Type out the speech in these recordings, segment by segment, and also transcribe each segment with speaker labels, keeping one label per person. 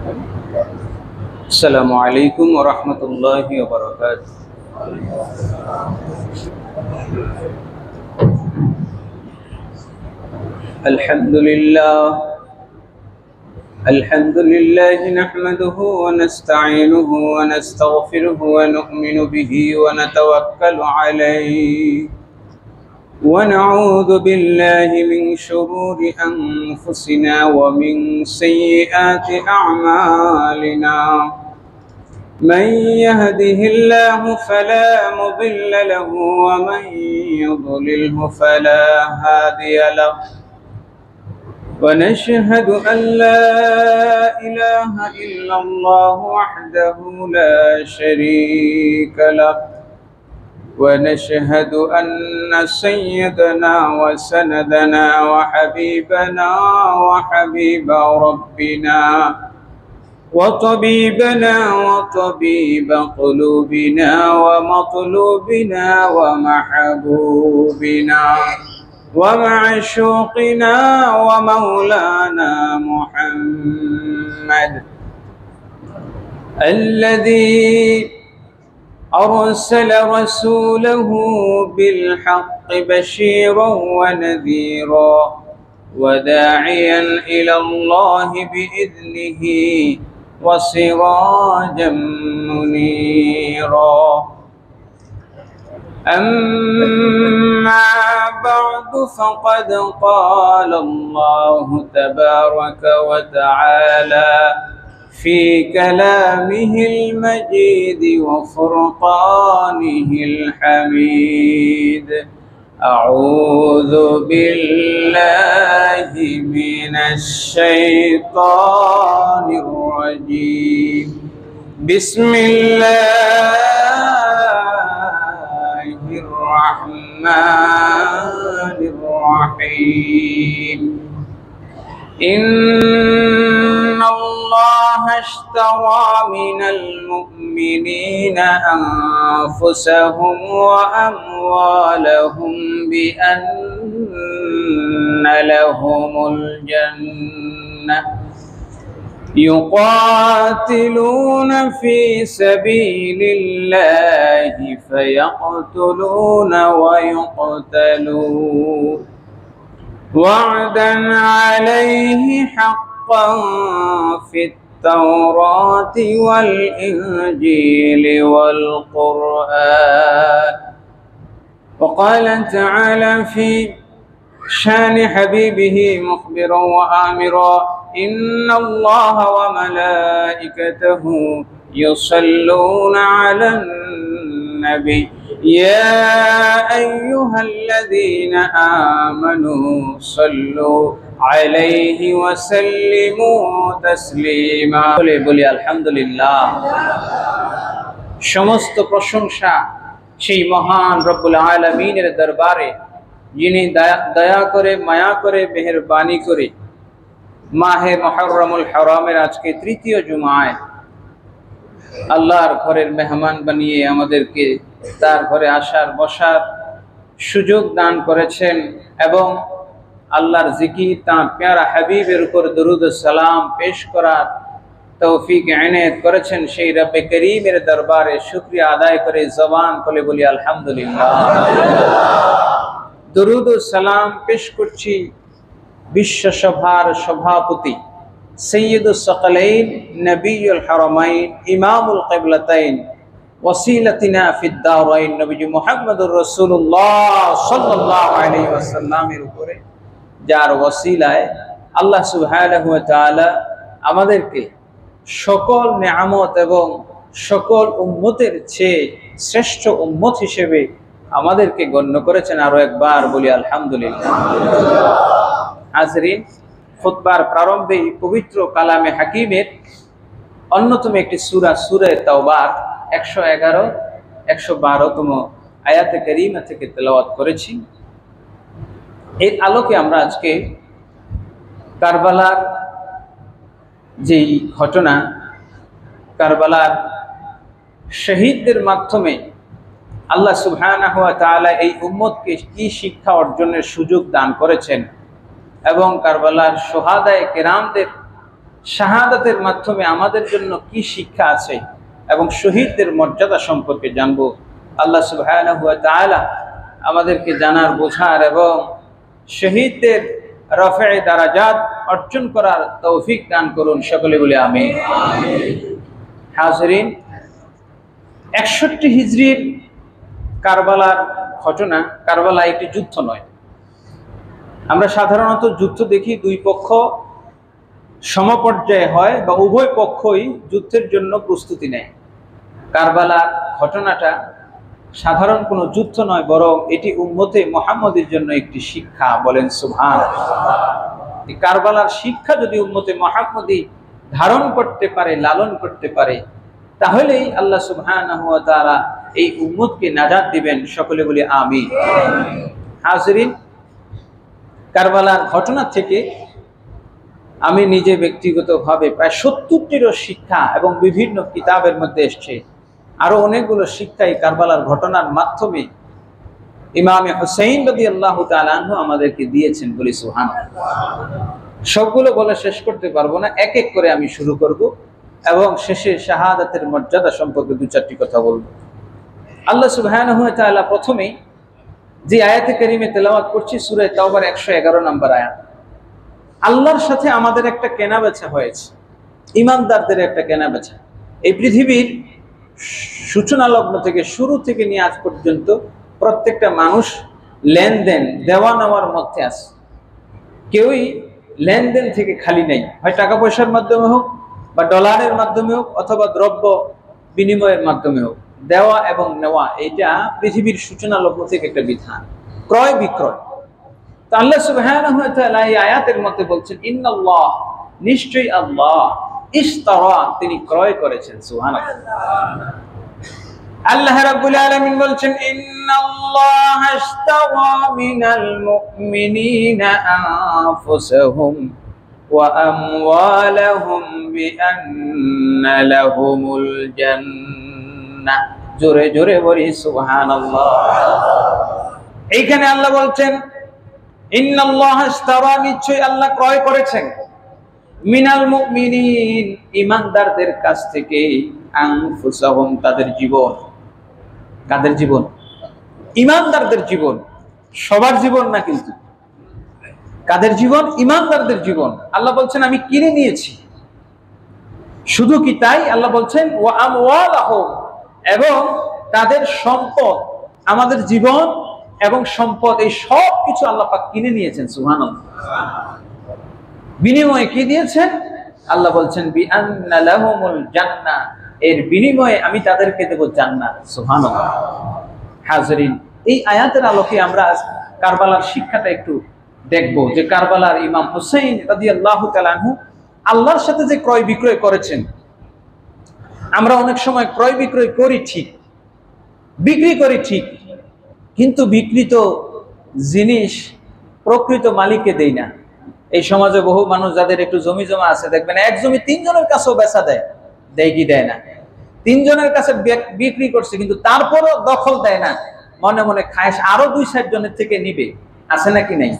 Speaker 1: السلام عليكم ورحمة الله وبركاته. الحمد لله نحمده ونستعينه ونستغفره ونؤمن به ونتوكل عليه ونعوذ بالله من شرور أنفسنا ومن سيئات أعمالنا. من يهده الله فلا مضل له ومن يضلله فلا هادي له. ونشهد أن لا إله إلا الله وحده لا شريك له. ونشهد أن سيدنا وسندنا وحبيبنا وحبيب ربنا وطبيبنا وطبيب قلوبنا ومطلوبنا ومحبوبنا ومعشوقنا ومولانا محمد الذي أرسل رسوله بالحق بشيرا ونذيرا وداعيا إلى الله بإذنه وسراجا منيرا. أما بعد فقد قال الله تبارك وتعالى في كلامه المجيد وفرقانه الحميد: أعوذ بالله من الشيطان الرجيم. بسم الله الرحمن الرحيم. إن الله اشترى من المؤمنين أنفسهم وأموالهم بأن لهم الجنة يقاتلون في سبيل الله فيقتلون ويقتلون وعدا عليه حقا في التوراة والإنجيل والقرآن. وقال تعالى في شان حبيبه مخبرا وآمرا: إن الله وملائكته يصلون على النبي يا أيها الذين آمنوا صلوا عليه وسلموا تسليما. বলি আলহামদুলিল্লাহ। সমস্ত প্রশংসা সেই মহান রব্বুল আলামিনের দরবারে, যিনি দয়া করে, মায়া করে, মেহেরবানি করে মাহে মুহররমুল হারামের আজকে তৃতীয় জুমায় আল্লাহর ঘরের মেহমান বানিয়ে আমাদেরকে তার ঘরে আসার বসার সুযোগ দান করেছেন এবং আল্লাহর জিকির, তাঁর প্যারা হাবিবের উপর দরুদ ও সালাম পেশ করার তৌফিক এনায়েত করেছেন। সেই রব্বে করিমের দরবারে শুকরিয়া আদায় করে জবান খুলে বলি আলহামদুলিল্লাহ। দরুদ ও সালাম পেশ করছি বিশ্বসভার সভাপতি সৈয়দুস সাকালাইন, নবিয়ুল হারামাইন, ইমামুল কিবলাতাইন, ওয়াসিলাতিনা ফিদ দারাইন, নবী মুহাম্মদুর রাসূলুল্লাহ সাল্লাল্লাহু আলাইহি ওয়াসাল্লামের উপরে, যার ওয়াসিলায় আল্লাহ সুবহানাহু ওয়া তাআলা আমাদেরকে সকল নেয়ামত এবং সকল উম্মতের চেয়ে শ্রেষ্ঠ উম্মত হিসেবে আমাদেরকে গণ্য করেছেন। আরো একবার বলি আলহামদুলিল্লাহ। হাজরিন, খুতবার প্রারম্ভে পবিত্র কালামে হাকিমের অন্যতম একটি সূরা, সূরা তাওবার 111, 112তম আয়াতে কারিমা থেকে তেলাওয়াত করেছি। এর আলোকে আমরা আজকে কারবালার যেই ঘটনা, কারবালার শহীদদের মাধ্যমে আল্লাহ সুবহানাহু ওয়া তাআলা এই উম্মতকে কি শিক্ষা অর্জনের সুযোগ দান করেছেন এবং কারবালার শুহাদায়ে কেরামদের শাহাদাতের মাধ্যমে আমাদের জন্য কি শিক্ষা আছে এবং শহীদদের মর্যাদা সম্পর্কে জানবো। আল্লাহ সুবহানাহু ওয়া তাআলা আমাদেরকে জানার, বোঝার এবং শহীদদের রফে দারাজাত অর্জন করার তৌফিক দান করুন। সকলে বলি আমিন। হাজরিন, 61 হিজরির কারবালার ঘটনা। কারবালা একটি যুদ্ধ নয়। আমরা সাধারণত যুদ্ধ দেখি দুই পক্ষ সমপর্যায়ে হয় বা উভয় পক্ষই যুদ্ধের জন্য প্রস্তুতি নেয়। কারবালার ঘটনাটা সাধারণ কোনো যুদ্ধ নয়, বরং এটি উম্মতে মুহাম্মদের জন্য একটি শিক্ষা। বলেন সুবহানাল্লাহ। এই কারবালার শিক্ষা যদি উম্মতে মুহাম্মদি ধারণ করতে পারে, লালন করতে পারে, তাহলেই আল্লাহ সুবহানাহু ওয়া তাআলা এই উম্মতকে নাজাত দিবেন। সকলে বলি আমিন। হাজরিন, কারবালার ঘটনা থেকে আমি নিজে ব্যক্তিগতভাবে প্রায় 70টিরও শিক্ষা এবং বিভিন্ন কিতাবের মধ্যে এসছে আরো অনেকগুলো শিক্ষা এই কারবালার ঘটনার মাধ্যমে ইমামে হুসাইন রাদিয়াল্লাহু তাআলা আনহু আমাদেরকে দিয়েছেন। বলি সুবহানাল্লাহ। সবগুলো বলে শেষ করতে পারবো না, এক এক করে আমি শুরু করব এবং শেষে শাহাদাতের মর্যাদা সম্পর্কে দু চারটি কথা বলবো। আল্লাহ সুবহানাহু ওয়া তাআলা প্রথমেই যে আয়াতে কারিমে তেলাওয়াত করছি সূরা তাওবার 111 নম্বর আয়াত। আল্লাহর সাথে আমাদের একটা কেনাবেচা হয়েছে, ঈমানদারদের একটা কেনাবেচা। এই পৃথিবীর সূচনা লগ্ন থেকে, শুরু থেকে নিয়ে আজ পর্যন্ত প্রত্যেকটা মানুষ লেনদেন, দেওয়া নেওয়ার মধ্যে আছে। কেউই লেনদেন থেকে খালি নেই, হয় টাকা পয়সার মাধ্যমে হোক বা ডলারের মাধ্যমে হোক অথবা দ্রব্য বিনিময়ের মাধ্যমে হোক। দেওয়া এবং নেওয়া এইটা পৃথিবীর সূচনা লগ্ন থেকে একটা বিধান, ক্রয় বিক্রয়। তো আল্লাহ সুবহানাহু ওয়া তাআলা এই আয়াতের মধ্যে বলছেন, ইন্নাল্লাহ, নিশ্চয়ই আল্লাহ, ইশতারা, তিনি ক্রয় করেছেন। সুবহানাল্লাহ। আল্লাহ রাব্বুল আলামিন বলছেন, ইন্নাল্লাহ ইশতারা মিনাল মুমিনিনা আনফুসাহুম ওয়া আমওয়ালাহুম বিআন্না লাহুমুল জান্নাহ। জোরে জোরে বলি সুবহানাল্লাহ। এইখানে আল্লাহ বলছেন, ইন্নাল্লাহ ইশতারা, নিশ্চয়ই আল্লাহ ক্রয় করেছেন, মিনাল মুমিনিন, ঈমানদারদের কাছ থেকে, আনফুসাহুম, তাদের জীবন। কাদের জীবন? ঈমানদারদের জীবন। সবার জীবন না কিন্তু। কাদের জীবন? ঈমানদারদের জীবন। আল্লাহ বলছেন আমি কিনে নিয়েছি। শুধু কি তাই? আল্লাহ বলছেন ওয়া আমওয়ালাহুম, এবং তাদের সম্পদ, আমাদের জীবন এবং সম্পদ, এই সব কিছু আল্লাহ পাক কিনে নিয়েছেন। সুবহানাল্লাহ। বিনিময়ে কি দিয়েছেন? আল্লাহ বলছেন বিআন্না লাহুমুল জান্নাহ, এর বিনিময়ে আমি তাদেরকে দেব জান্নাত। সুবহানাল্লাহ। হাজরিন, এই আয়াতের আলোকে আমরা কারবালার শিক্ষাটা একটু দেখব, যে কারবালার ইমাম হুসাইন রাদিয়াল্লাহু তাআলা আনহু আল্লাহর সাথে যে ক্রয় বিক্রয় করেছেন। আমরা অনেক সময় ক্রয় বিক্রয় করি ঠিক, বিক্রি করি ঠিক, কিন্তু বিক্রিত জিনিস প্রকৃত মালিককে দেই না। এই সমাজে বহু মানুষ যাদের একটু জমি জমা আছে, দেখবেন এক জমি 3 জনের কাছেও বেচা দেয়, দেয় কি দেয় না? 3 জনের কাছে বিক্রি করছে, কিন্তু তারপরও দখল দেয় না, মনে মনে খায়, আরো 2-4 জনের থেকে নিবে। আছে নাকি নাই?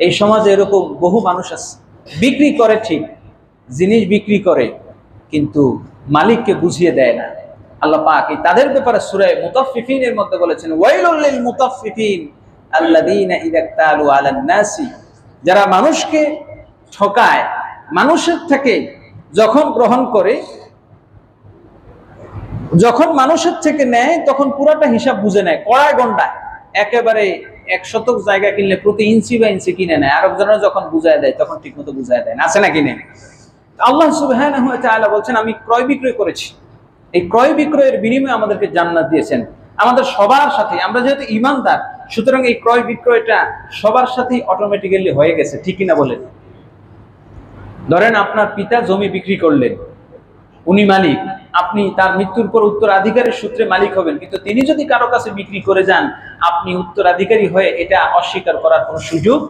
Speaker 1: এই সমাজে এরকম বহু মানুষ আছে, বিক্রি করে ঠিক, জিনিস বিক্রি করে কিন্তু মালিককে বুঝিয়ে দেয় না। আল্লাহ পাক তাদের ব্যাপারে সূরা মুতাফফিফিনের মধ্যে বলেছেন, ওয়াইলুল লিল মুতাফফিফিন আল্লাযীনা ইযা ইক্তালু আলান নাসি, যারা মানুষকে ঠকায়, মানুষের থেকে যখন গ্রহণ করে, যখন মানুষের থেকে নেয় তখন পুরাটা হিসাব বুঝে নেয়, কড়ায় গন্ডায়, একেবারে 1 শতক জায়গা কিনলে প্রতি ইঞ্চি বা ইঞ্চি কিনে নেয়। আরেকজনের যখন বুঝায় দেয় তখন ঠিক মতো বুঝায় দেয় না। আছে নাকি নেই? আল্লাহ সুবহানাহু ওয়া তাআলা বলছেন আমি ক্রয় বিক্রয় করেছি। এই ক্রয় বিক্রয়ের বিনিময়ে আমাদেরকে জান্নাত দিয়েছেন, আমাদের সবার সাথে। আমরা যেহেতু ঈমানদার, সুতরাং এই ক্রয় বিক্রয়টা সবার সাথেই অটোমেটিক্যালি হয়ে গেছে। ঠিক কিনা বলেন? ধরেন আপনার পিতা জমি বিক্রি করলেন, উনি মালিক, আপনি তার মৃত্যুর পর উত্তরাধিকারের সূত্রে মালিক হবেন, কিন্তু তিনি যদি কারো কাছে বিক্রি করে যান, আপনি উত্তরাধিকারী হয়ে এটা অস্বীকার করার কোনো সুযোগ।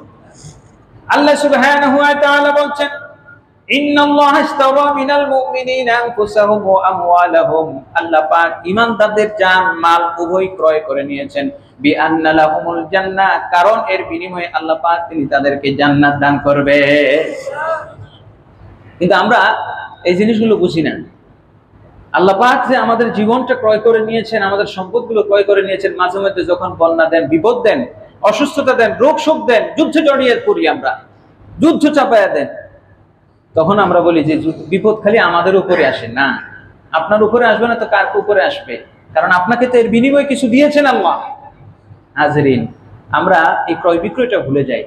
Speaker 1: আল্লাহ সুবহানাহু ওয়া তাআলা বলছেন, ইন্নাল্লাহা ইশতারা মিনাল মুমিনিনা আনফুসাহুম ওয়া আমওয়ালাহুম, আল্লাহ পাক ঈমানদারদের জান মাল উভয় ক্রয় করে নিয়েছেন, বিআন্না লাহুমুল জান্নাহ, কারণ এর বিনিময়ে আল্লাহ পাক তিনি তাদেরকে জান্নাত দান করবে। কিন্তু আমরা এই জিনিসগুলো বুঝি না। আল্লাহ পাক যে আমাদের জীবনটা ক্রয় করে নিয়েছেন, আমাদের সম্পদগুলো ক্রয় করে নিয়েছেন, মাঝে মধ্যে যখন বন্যা দেন, বিপদ দেন, অসুস্থতা দেন, রোগ শোক দেন, যুদ্ধে জড়িয়ে পড়ি আমরা, যুদ্ধ চাপায়া দেন, তখন আমরা বলি যে বিপদ খালি আমাদের উপরে আসে। না, আপনার উপরে আসবে না তো কার উপরে আসবে? কারণ আপনাকে তো এর বিনিময়ে কিছু দিয়েছেন আল্লাহ। হাজরিন, আমরা এই ক্রয় বিক্রয়টা ভুলে যাই।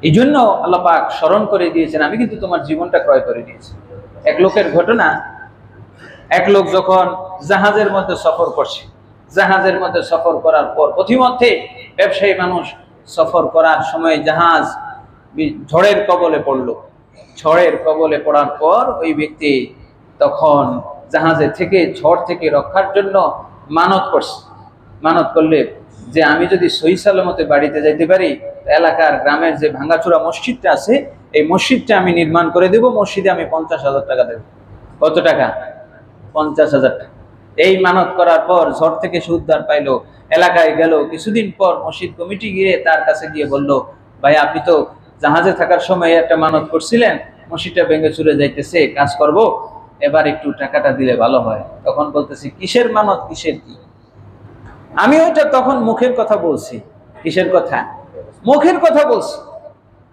Speaker 1: এই জন্য আল্লাহ পাক স্মরণ করে দিয়েছেন, আমি কিন্তু তোমার জীবনটা ক্রয় করে দিয়েছি। এক লোকের ঘটনা, এক লোক যখন জাহাজের মধ্যে সফর করছে, জাহাজের মধ্যে সফর করার পর পথিমধ্যে ব্যবসায়ী মানুষ সফর করার সময় জাহাজ ঝড়ের কবলে পড়ল। ঝড়ের কবলে পড়ার পর ওই ব্যক্তি তখন জাহাজে থেকে ঝড় থেকে রক্ষার জন্য মানত করছে। মানত করলে যে আমি যদি সহি সালামতে বাড়িতে যাইতে পারি, এলাকার গ্রামের যে ভাঙ্গাচোরা মসজিদটা আছে এই মসজিদটা আমি নির্মাণ করে দেব, মসজিদে আমি 50,000 টাকা দেব। কত টাকা? 50,000 টাকা। এই মানত করার পর ঝড় থেকে সে উদ্ধার পাইলো, এলাকায় গেল। কিছুদিন পর মসজিদ কমিটি গিয়ে তার কাছে গিয়ে বলল, ভাই আপনি তো জাহাজে থাকার সময় একটা মানত করছিলেন, মসজিদটা ভেঙে চুরে যাইতেছে, কাজ করব, এবার একটু টাকাটা দিলে ভালো হয়। তখন বলতেছি, কিসের মানত, কিসের কি? আমি ওইটা তখন মুখের কথা বলছি। কিসের কথা? মুখের কথা বলছি।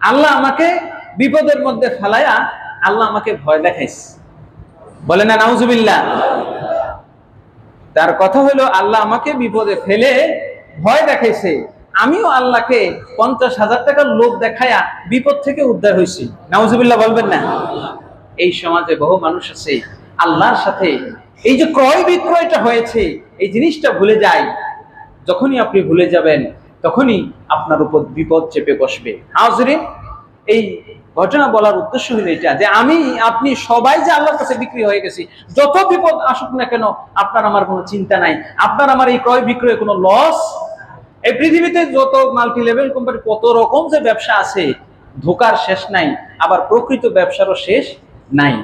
Speaker 1: আল্লাহ আমাকে বিপদের মধ্যে ফেলায়া আল্লাহ আমাকে ভয় দেখাইছে। বলে না নাউজুবিল্লাহ। তার কথা হলো আল্লাহ আমাকে বিপদে ফেলে ভয় দেখাইছে, আমিও আল্লাহকে 50,000 টাকার লোভ দেখায়া বিপদ থেকে উদ্ধার হয়েছি। নাউজুবিল্লাহ বলবেন না? এই সমাজে বহু মানুষ আছে আল্লাহর সাথে এই যে ক্রয় বিক্রয়টা হয়েছে এই জিনিসটা ভুলে যায়। যখনই আপনি ভুলে যাবেন তখনই আপনার উপর বিপদ চেপে বসবে। হাজরিন, এই ঘটনা বলার উদ্দেশ্য হলো এটা যে আমি আপনি সবাই যে আল্লাহর কাছে বিক্রি হয়ে গেছি, যত বিপদ আসুক না কেন আপনার আমার কোনো চিন্তা নাই, আপনার আমার এই ক্রয় বিক্রয়ে কোনো লস। এই পৃথিবীতে যত মাল্টি লেভেল কোম্পানি, কত রকম যে ব্যবসা আছে, ধোকার শেষ নাই, আবার প্রকৃত ব্যবসারও শেষ নাই।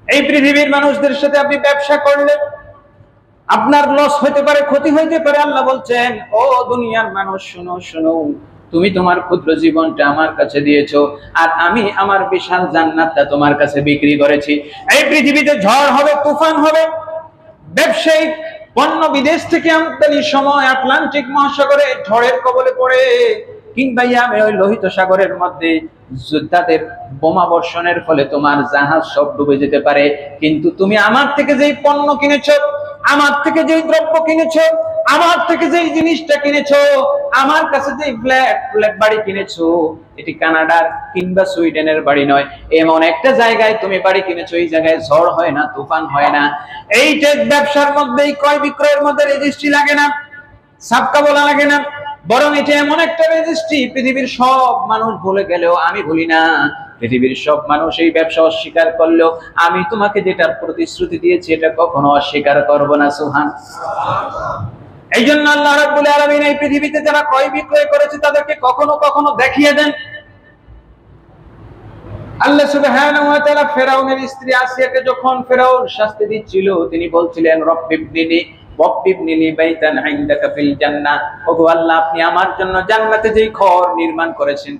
Speaker 1: এই পৃথিবীর মানুষদের সাথে আপনি ব্যবসা করলে আপনার লস হইতে পারে, ক্ষতি হইতে পারে। আল্লাহ বলছেন, ও দুনিয়ার মানুষ শুনো শুনো, তুমি তোমার ক্ষুদ্র জীবনটা আমার কাছে দিয়েছো, আর আমি আমার বিশাল জান্নাতটা তোমার কাছে বিক্রি করেছি। এই পৃথিবীতে ঝড় হবে, তুফান হবে, ব্যবসায়িক পণ্য বিদেশ থেকে আমদানির সময় আটলান্টিক মহাসাগরে ঝড়ের কবলে পড়ে, কিংবা ইয়ামে ওই লোহিত সাগরের মধ্যে যোদ্ধাদের বোমা বর্ষণের ফলে তোমার জাহাজ সব ডুবে যেতে পারে। কিন্তু তুমি আমার থেকে যেই পণ্য কিনেছো, আমার থেকে যেই দ্রব্য কিনেছো, আমার থেকে যেই জিনিসটা কিনেছো, আমার কাছে যেই ফ্ল্যাট বাড়ি কিনেছো, এটি কানাডার কিংবা সুইডেনের বাড়ি নয়, এমন একটা জায়গায় তুমি বাড়ি কিনেছো, এই জায়গায় ঝড় হয় না, তুফান হয় না। এইটা ব্যবসার মধ্যে, ক্রয় বিক্রয়ের মধ্যে রেজিস্ট্রি লাগে না, সাবকা বলা লাগে না, বরং এটা এমন একটা রেজিস্ট্রি পৃথিবীর সব মানুষ ভুলে গেলেও আমি ভুলি না। পৃথিবীর সব মানুষ এই ব্যবসা অস্বীকার করলেও আমি তোমাকে যেটার প্রতিশ্রুতি দিয়েছি এটা কখনো অস্বীকার করব না। সুবহানাল্লাহ। এই জন্য আল্লাহ রাব্বুল আলামিন এই পৃথিবীতে যারা ক্রয় বিক্রয় করেছে তাদেরকে কখনো কখনো দেখিয়ে দেন। আল্লাহ সুবহানাহু ওয়া তাআলা ফেরাউনের স্ত্রী আসিয়াকে যখন ফেরাউন শাস্তি দিচ্ছিল, তিনি বলছিলেন, রব্বিবনিলি বাইতান ইনদাকা ফিল জান্নাহ, ওগো আল্লাহ, আপনি আমার জন্য জান্নাতে যেই ঘর নির্মাণ করেছেন,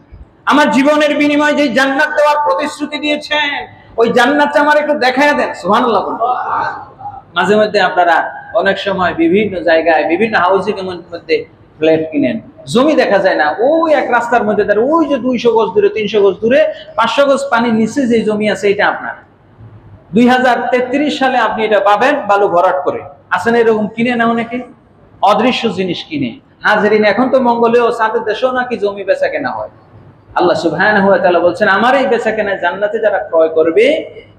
Speaker 1: আমার জীবনের বিনিময়ে যেই জান্নাত দেওয়ার প্রতিশ্রুতি দিয়েছেন, ওই জান্নাতটা আমার একটু দেখায়া দেন। সুবহানাল্লাহ। মাঝে মধ্যে আপনারা অনেক সময় বিভিন্ন জায়গায় বিভিন্ন হাউজিং এর মধ্যে ফ্ল্যাট কিনেন, জমি দেখা যায় না, ওই এক রাস্তার মধ্যে ওই যে 200 গজ দূরে, 300 গজ দূরে, 500 গজ পানির নিচে যে জমি আছে এটা আপনার। 2033 সালে আপনি এটা পাবেন বালু ভরাট করে। আসেন এরকম কিনে না অনেকে অদৃশ্য জিনিস কিনে। হাজরিন, এখন তো মঙ্গলেও চাঁদের দেশেও নাকি জমি বেচা কেনা হয়। আল্লাহ সুবহানাহু ওয়া তাআলা বলছেন, আমার এই বেচা কেনা জান্নাতে যারা ক্রয় করবে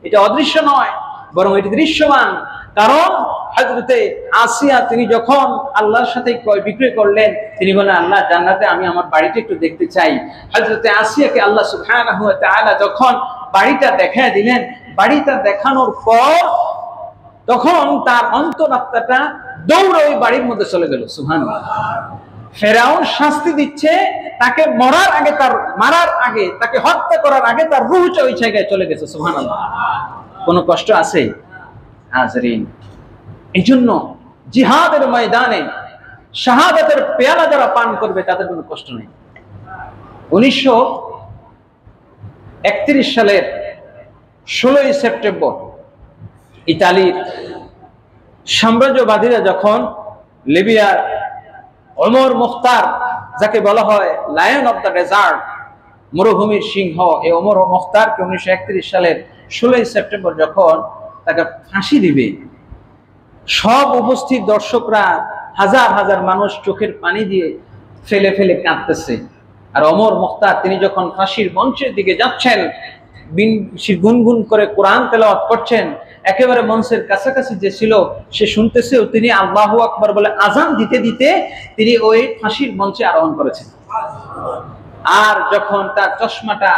Speaker 1: এটা অদৃশ্য নয়, বরং এটি দৃশ্যমান। কারণ হযরতে আসিয়া তিনি যখন আল্লাহর সাথে ক্রয় বিক্রয় করলেন, তিনি বলেন, আল্লাহ, জান্নাতে আমি আমার বাড়িটা একটু দেখতে চাই। হযরতে আসিয়াকে আল্লাহ সুবহানাহু ওয়া তাআলা যখন বাড়িটা দেখায় দিলেন, বাড়িটা দেখানোর পর তখন তার অন্তরাত্মাটা দৌড়ে ওই বাড়ির মধ্যে চলে গেল। সুবহানাল্লাহ। ফেরাউন শাস্তি দিচ্ছে, তাকে মারার আগে, তাকে হত্যা করার আগে তার রূহটা ওই জায়গায় চলে গেছে। সুবহানাল্লাহ। কোনো কষ্ট আছে? হাজরিন, এই জন্য জিহাদের ময়দানে শাহাদাতের পেয়ালা যারা পান করবে তাদের কোনো কষ্ট নেই। 1931 সালের 16ই সেপ্টেম্বর ইতালির সাম্রাজ্যবাদীরা যখন লিবিয়ার ওমর মুখতার, যাকে বলা হয় লায়ন অফ দ্য ডেজার্ট, মরুভূমির সিংহ, এই ওমর মুখতারকে 1931 সালের 16ই সেপ্টেম্বর যখন তাকে ফাঁসি দিবে, সব উপস্থিত দর্শকরা, হাজার হাজার মানুষ চোখের পানি দিয়ে ফেলে ফেলে কাঁদতেছে। আর ওমর মুখতার তিনি যখন ফাঁসির মঞ্চের দিকে যাচ্ছেন, গুনগুন করে কোরআন তেলাওয়াত করছেন, একেবারে মঞ্চের কাছাকাছি যে ছিল সে শুনতেছে, তিনি আল্লাহু আকবার বলে আজান দিতে দিতে তিনি ওই ফাঁসির মঞ্চে আরোহণ করেছেন। আর যখন তার চশমাটা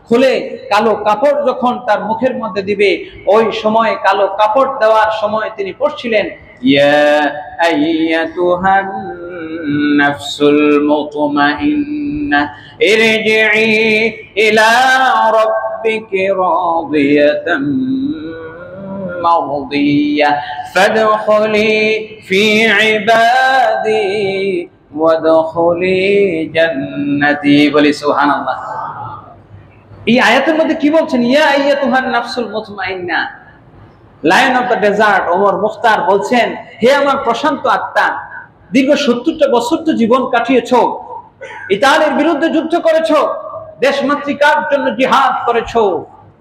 Speaker 1: খুলে কালো কাপড় যখন তার মুখের মধ্যে দিবে, ওই সময় কালো কাপড় দেওয়ার সময় তিনি পড়ছিলেন, ইয়া আইয়াতুহান নাফসুল মুতমাইন্নাহ ইরজিই ইলা রাব্বিকি রাদিয়াতাম মারদিয়াহ ফাদখুলি ফি ইবাদি ওয়াদখুলি জান্নাতি। বলি সুবহানাল্লাহ। এই আয়াতের মধ্যে কি বলছেন? ইয়া আইয়াতুহান নাফসুল মুতমাইন্নাহ, lion of the desert Omar Mukhtar বলছেন, হে আমার প্রশান্ত আত্মা, দীর্ঘ 70টা বছর তো জীবন কাটিয়েছো, ইতালির বিরুদ্ধে যুদ্ধ করেছো, দেশ মাতৃকার জন্য জিহাদ করেছো,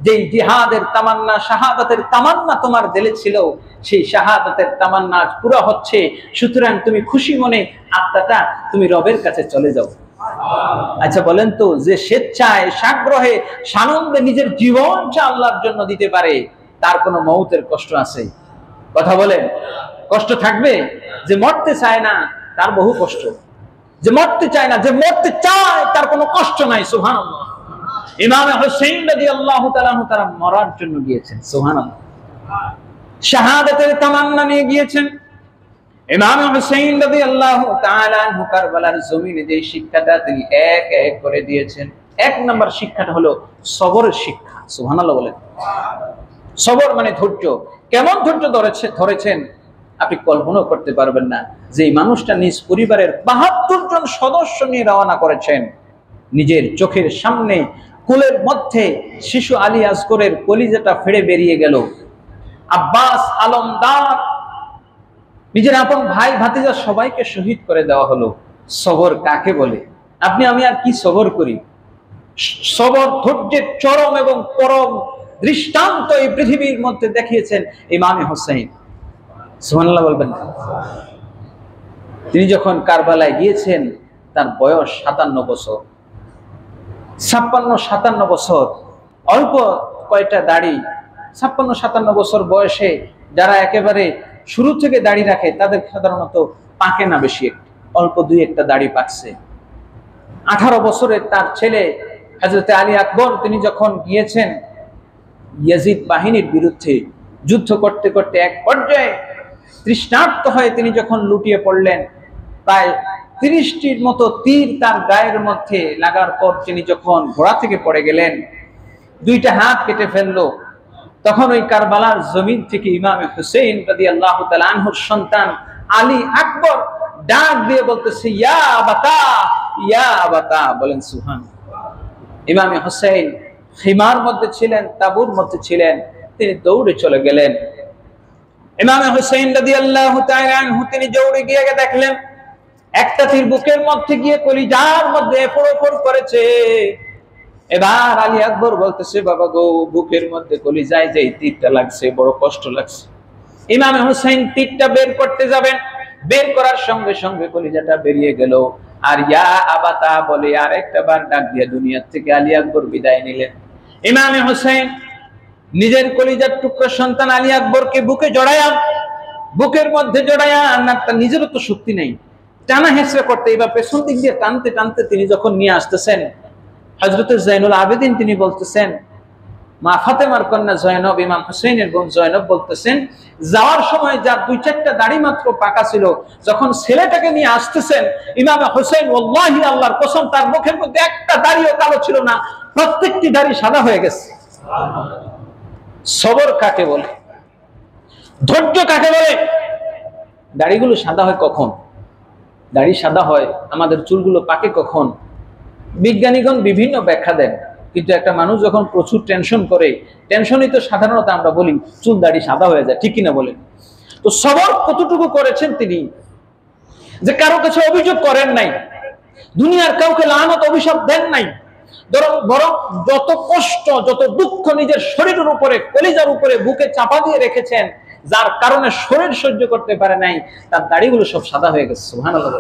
Speaker 1: যে জিহাদের তামান্না, শাহাদাতের তামান্না তোমার দিলে ছিল, সেই শাহাদাতের তামান্না আজ পুরো হচ্ছে। সুতরাং তুমি খুশি মনে আত্মাটা তুমি রবের কাছে চলে যাও। আচ্ছা বলেন তো, যে স্বেচ্ছায় সাগ্রহে সানন্দে নিজের জীবনটা আল্লাহর জন্য দিতে পারে, তার কোনো মৌতের কষ্ট আছে? কথা বলেন, কষ্ট থাকবে? যে মরতে চায় না তার বহু কষ্ট, যে মরতে চায় না, যে মরতে চায় তার কোনো কষ্ট নাই। সুবহানাল্লাহ। ইমাম হুসাইন রাদিয়াল্লাহু তাআলা আনহু তারা মরার জন্য গিয়েছেন, সুবহানাল্লাহ, শাহাদাতের তামান্না নিয়ে গিয়েছেন। ইমাম হুসাইন রাদিয়াল্লাহু তাআলা আনহু কারবালার জমিনে যে শিক্ষাটা তিনি এক এক করে দিয়েছেন, এক নম্বর শিক্ষাটা হলো সবরের শিক্ষা। সুবহানাল্লাহ বলেন। সবর মানে ধৈর্য। কেমন ধৈর্য ধরেছেন আপনি কল্পনা করতে পারবেন না। যে মানুষটা নিজ পরিবারের 72 জন সদস্য নিয়ে রওনা করেছেন, নিজের চোখের সামনে কুলের মধ্যে শিশু আলী আসগরের কলিজাটা ফেড়ে বেরিয়ে গেল। আব্বাস আলমদার নিজের আপন ভাই ভাতিজা সবাইকে শহীদ করে দেওয়া হলো। সবর কাকে বলে? আপনি আমি আর কি সবর করি? সবর ধৈর্যের চরম এবং পরম দৃষ্টান্ত এই পৃথিবীর মধ্যে দেখিয়েছেন ইমাম হুসাইন। সুবহানাল্লাহ বলবেন। তিনি যখন কারবালায় গিয়েছেন তার বয়স 57 বছর, 56-57 বছর, অল্প কয়টা দাড়ি। 56-57 বছর বয়সে যারা একেবারে শুরু থেকে দাড়ি রাখে তাদের সাধারণত পাকে না বেশি, অল্প 2-1টা দাড়ি পাকছে। 18 বছরের তার ছেলে হযরত আলী আকবর তিনি যখন গিয়েছেন ইয়াজিদ বাহিনীর বিরুদ্ধে যুদ্ধ করতে করতে এক পর্যায়ে তৃষ্ণার্ত হয়ে তিনি যখন লুটিয়ে পড়লেন, প্রায় 30টির মতো তীর তার গায়ের মধ্যে লাগার পর তিনি যখন ঘোড়া থেকে পড়ে গেলেন, 2টা হাত কেটে ফেললো, তখন ওই কারবালার জমিন থেকে ইমাম হুসাইন রাদিয়াল্লাহু তাআলা আনহুর সন্তান আলী আকবর ডাক দিয়ে বলতেছে, ইয়া আবাতা, ইয়া আবাতা। বলেন সুবহানাল্লাহ। ইমাম হুসাইন খিমার মধ্যে ছিলেন, তাবুর মধ্যে ছিলেন, তিনি দৌড়ে চলে গেলেন। ইমাম হুসাইন রাদিয়াল্লাহু তাআলা আনহু তিনি দৌড়ে গিয়ে দেখলেন একটা তীর বুকের মধ্যে গিয়ে কলিজার মধ্যে ফোড়ফোড় করেছে। এবার আলী আকবর বলতেছে, বাবা গো, বুকের মধ্যে কলিজায় যে তীরটা লাগছে বড় কষ্ট লাগছে। ইমাম হুসাইন তীরটা বের করতে যাবেন, বের করার সঙ্গে সঙ্গে কলিজাটা বেরিয়ে গেল। আর ইয়া আবাতা বলে আর একটা বার ডাক দিয়ে দুনিয়া থেকে আলী আকবর বিদায় নিলেন। ইমাম হুসাইন নিজের কলিজার টুকরো সন্তান আলী আকবরকে বুকে জড়ায়া, বুকের মধ্যে জড়ায়া, না তার নিজেরও তো শক্তি নেই, টানা হেঁচড়া করতে, এবার পেছন দিক দিয়ে টানতে টানতে তিনি যখন নিয়ে আসতেছেন, হযরত জাইনুল আবেদিন তিনি বলতেছেন, মা ফাতেমার কন্যা জয়নব, ইমাম হুসাইনের বোন জয়নব বলতেছেন, যাওয়ার সময় যার 2-4টা দাড়ি মাত্র পাকা ছিল, যখন ছেলেটাকে নিয়ে আসতেছেন ইমাম হুসাইন, ওয়াল্লাহি আল্লাহর কসম, তার মুখের মধ্যে একটা দাড়িও কালো ছিল না, প্রত্যেকটি দাড়ি সাদা হয়ে গেছে। সবর কাকে বলে? ধৈর্য কাকে বলে? দাড়িগুলো সাদা হয় কখন? দাড়ি সাদা হয়, আমাদের চুলগুলো পাকে কখন? বিজ্ঞানীগণ বিভিন্ন ব্যাখ্যা দেন। কিন্তু একটা মানুষ যখন প্রচুর টেনশন করে, টেনশনই তো সাধারণত আমরা বলি চুল দাড়ি সাদা হয়ে যায়, ঠিক কিনা বলেন? তো সবর কতটুকু করেছেন তিনি, যে কারো কাছে অভিযোগ করেন নাই, দুনিয়ার কাউকে লানত অভিশাপ দেন নাই, বরং যত কষ্ট যত দুঃখ নিজের শরীরের উপরে, কলিজার উপরে, বুকে চাপা দিয়ে রেখেছেন, যার কারণে শরীর সহ্য করতে পারে নাই, তার দাড়িগুলো সব সাদা হয়ে গেছে। সুবহানাল্লাহ।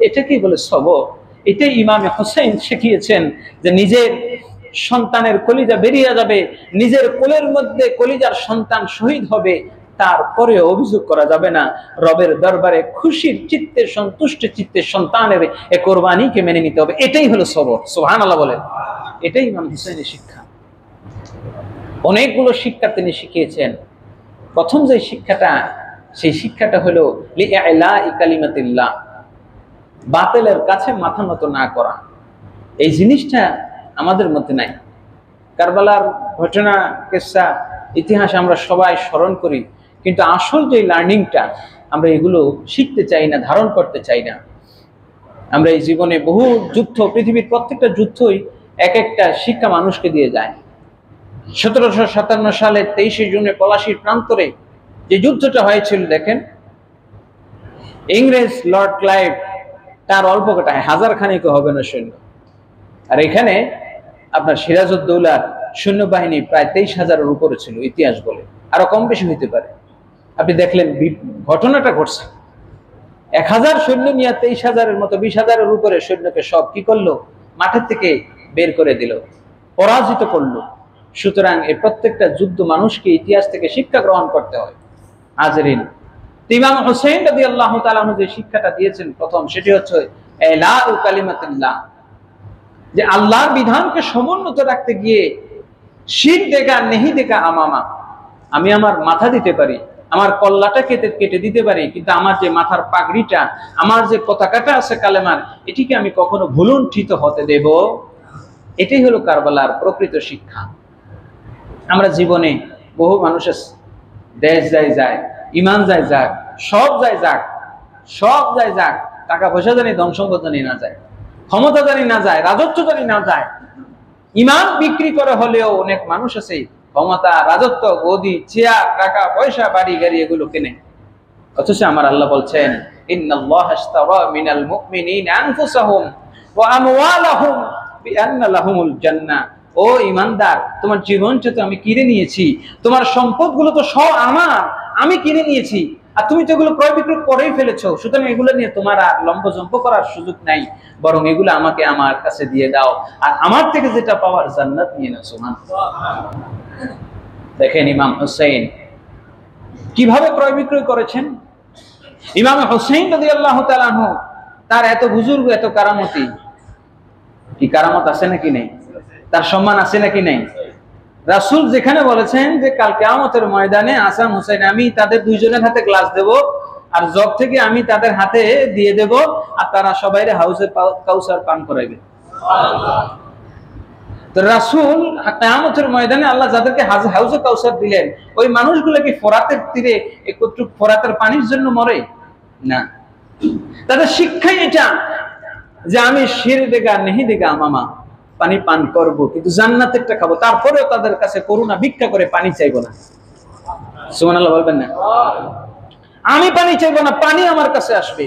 Speaker 1: এটা কি বলে সবর? এটাই ইমামে হোসেন শিখিয়েছেন, যে নিজের সন্তানের কলিজা বেরিয়ে যাবে, নিজের কোলের মধ্যে কলিজার সন্তান শহীদ হবে, তারপরে অভিযোগ করা যাবে না, রবের দরবারে খুশির চিত্তে, সন্তুষ্ট চিত্তে সন্তানের এ কোরবানিকে মেনে নিতে হবে। এটাই হলো সবর। সুবহানাল্লাহ বলেন। এটাই ইমাম হোসেনের শিক্ষা। অনেকগুলো শিক্ষা তিনি শিখিয়েছেন। প্রথম যে শিক্ষাটা, সেই শিক্ষাটা হলো লিইলাই কালিমাতিল্লাহ, বাতিলের কাছে মাথা নত না করা। এই জিনিসটা আমাদের মধ্যে নাই। কারবালার ঘটনা, কিসসা, ইতিহাস আমরা সবাই স্মরণ করি, কিন্তু আসল যে লার্নিংটা আমরা এগুলো শিখতে চাই না, ধারণ করতে চাই না। আমরা এই জীবনে বহু যুদ্ধ, পৃথিবীর প্রত্যেকটা যুদ্ধই এক একটা শিক্ষা মানুষকে দিয়ে যায়। 1757 সালে 23শে জুনে পলাশির প্রান্তরে যে যুদ্ধটা হয়েছিল, দেখেন, ইংরেজ লর্ড ক্লাইভ তার অল্প কটা 1000 খানিক হবে না সৈন্য, আর এখানে আপনার সিরাজউদ্দৌলার সৈন্যবাহিনী প্রায় 23,000-এর উপরে ছিল, ইতিহাস বলে। আরো কম বেশি হইতে পারে। আপনি দেখলেন ঘটনাটা ঘটছে, 1000 সৈন্য নিয়ে 23,000-এর মতো, 20,000-এর উপরে সৈন্যকে সব কি করলো, মাঠের থেকে বের করে দিল, পরাজিত করলো। সুতরাং এই প্রত্যেকটা যুদ্ধ মানুষকে ইতিহাস থেকে শিক্ষা গ্রহণ করতে হয়। হাজরিন, ইমাম হোসেন রাদিয়াল্লাহু তাআলা আনহু যে শিক্ষাটা দিয়েছেন প্রথম, সেটি হচ্ছে ইলাউ কালিমাতিল্লাহ, যে আল্লাহর বিধানকে সমুন্নত রাখতে গিয়ে শির দেখা নেহি দেখা আমামা, আমি আমার মাথা দিতে পারি, আমার কল্লাটা কেটে দিতে পারি, কিন্তু আমার যে মাথার পাগড়িটা, আমার যে পতাকাটা আছে কালেমার, এটিকে আমি কখনো ভুলুণ্ঠিত হতে দেব। এটাই হলো কারবালার প্রকৃত শিক্ষা। আমরা জীবনে বহু মানুষের দেশ যায়, ইমান যায় যাক, সব যায় যাক, টাকা পয়সা জানি, ধন সম্পদ জানি না যায়, ক্ষমতা জানি না যায়, রাজত্ব জানি না যায়, ইমান বিক্রি করে হলেও অনেক মানুষ আছে ক্ষমতা, রাজত্ব, গদি, চেয়ার, টাকা পয়সা, বাড়ি গাড়ি এগুলো কেনে। অথচ আমার আল্লাহ বলছেন, ইন্নাল্লাহা আশতারা মিনাল মুমিনিনা আনফুসাহুম ওয়া আমওয়ালাহুম বিআন্না লাহুমুল জান্নাহ। ও ঈমানদার, তোমার জীবনটা তো আমি কিনে নিয়েছি, তোমার সম্পদগুলো তো সব আমার, আমি কিনে নিয়েছি, আর তুমি তো এগুলো ক্রয় বিক্রয় করেই ফেলেছো। সুতরাং এগুলো নিয়ে তোমার আর লম্বজম্প করার সুযোগ নাই, বরং এগুলো আমাকে আমার কাছে দিয়ে দাও, আর আমার থেকে যেটা পাওয়ার জান্নাত নিয়ে নাও। সুবহানাল্লাহ। দেখেন ইমাম হোসেন কিভাবে ক্রয় বিক্রয় করেছেন। ইমাম হোসেন রাদিয়াল্লাহু তাআলা আনহু, তার এত বুজুর্গ, এত কারামতি, কি কারামত আছে নাকি নেই? তার সম্মান আছে নাকি নেই? রাসূল যেখানে বলেছেন যে কাল কিয়ামতের ময়দানে হাসান হোসেন, আমি তাদের দুইজনের হাতে গ্লাস দেব, আর জগ থেকে আমি তাদের হাতে দিয়ে দেব, আর তারা সবাইরে হাউজে কাউসার পান করাইবে। তো রাসূল কিয়ামতের ময়দানে আল্লাহ যাদেরকে হাউজে কাউসার দিলেন, ওই মানুষগুলো কি ফোরাতের তীরে একটু ফোরাতের পানির জন্য মরে না। তাদের শিক্ষাই এটা, যে আমি শির দেগা নেহি দেগা মামা, পানি পান করব, কিন্তু জান্নাতেরটা খাবো। তারপরেও তাদের কাছে করুণা ভিক্ষা করে পানি চাইবো না। সুবহানাল্লাহ বলবেন না? আমি পানি চাইবো না, পানি আমার কাছে আসবে।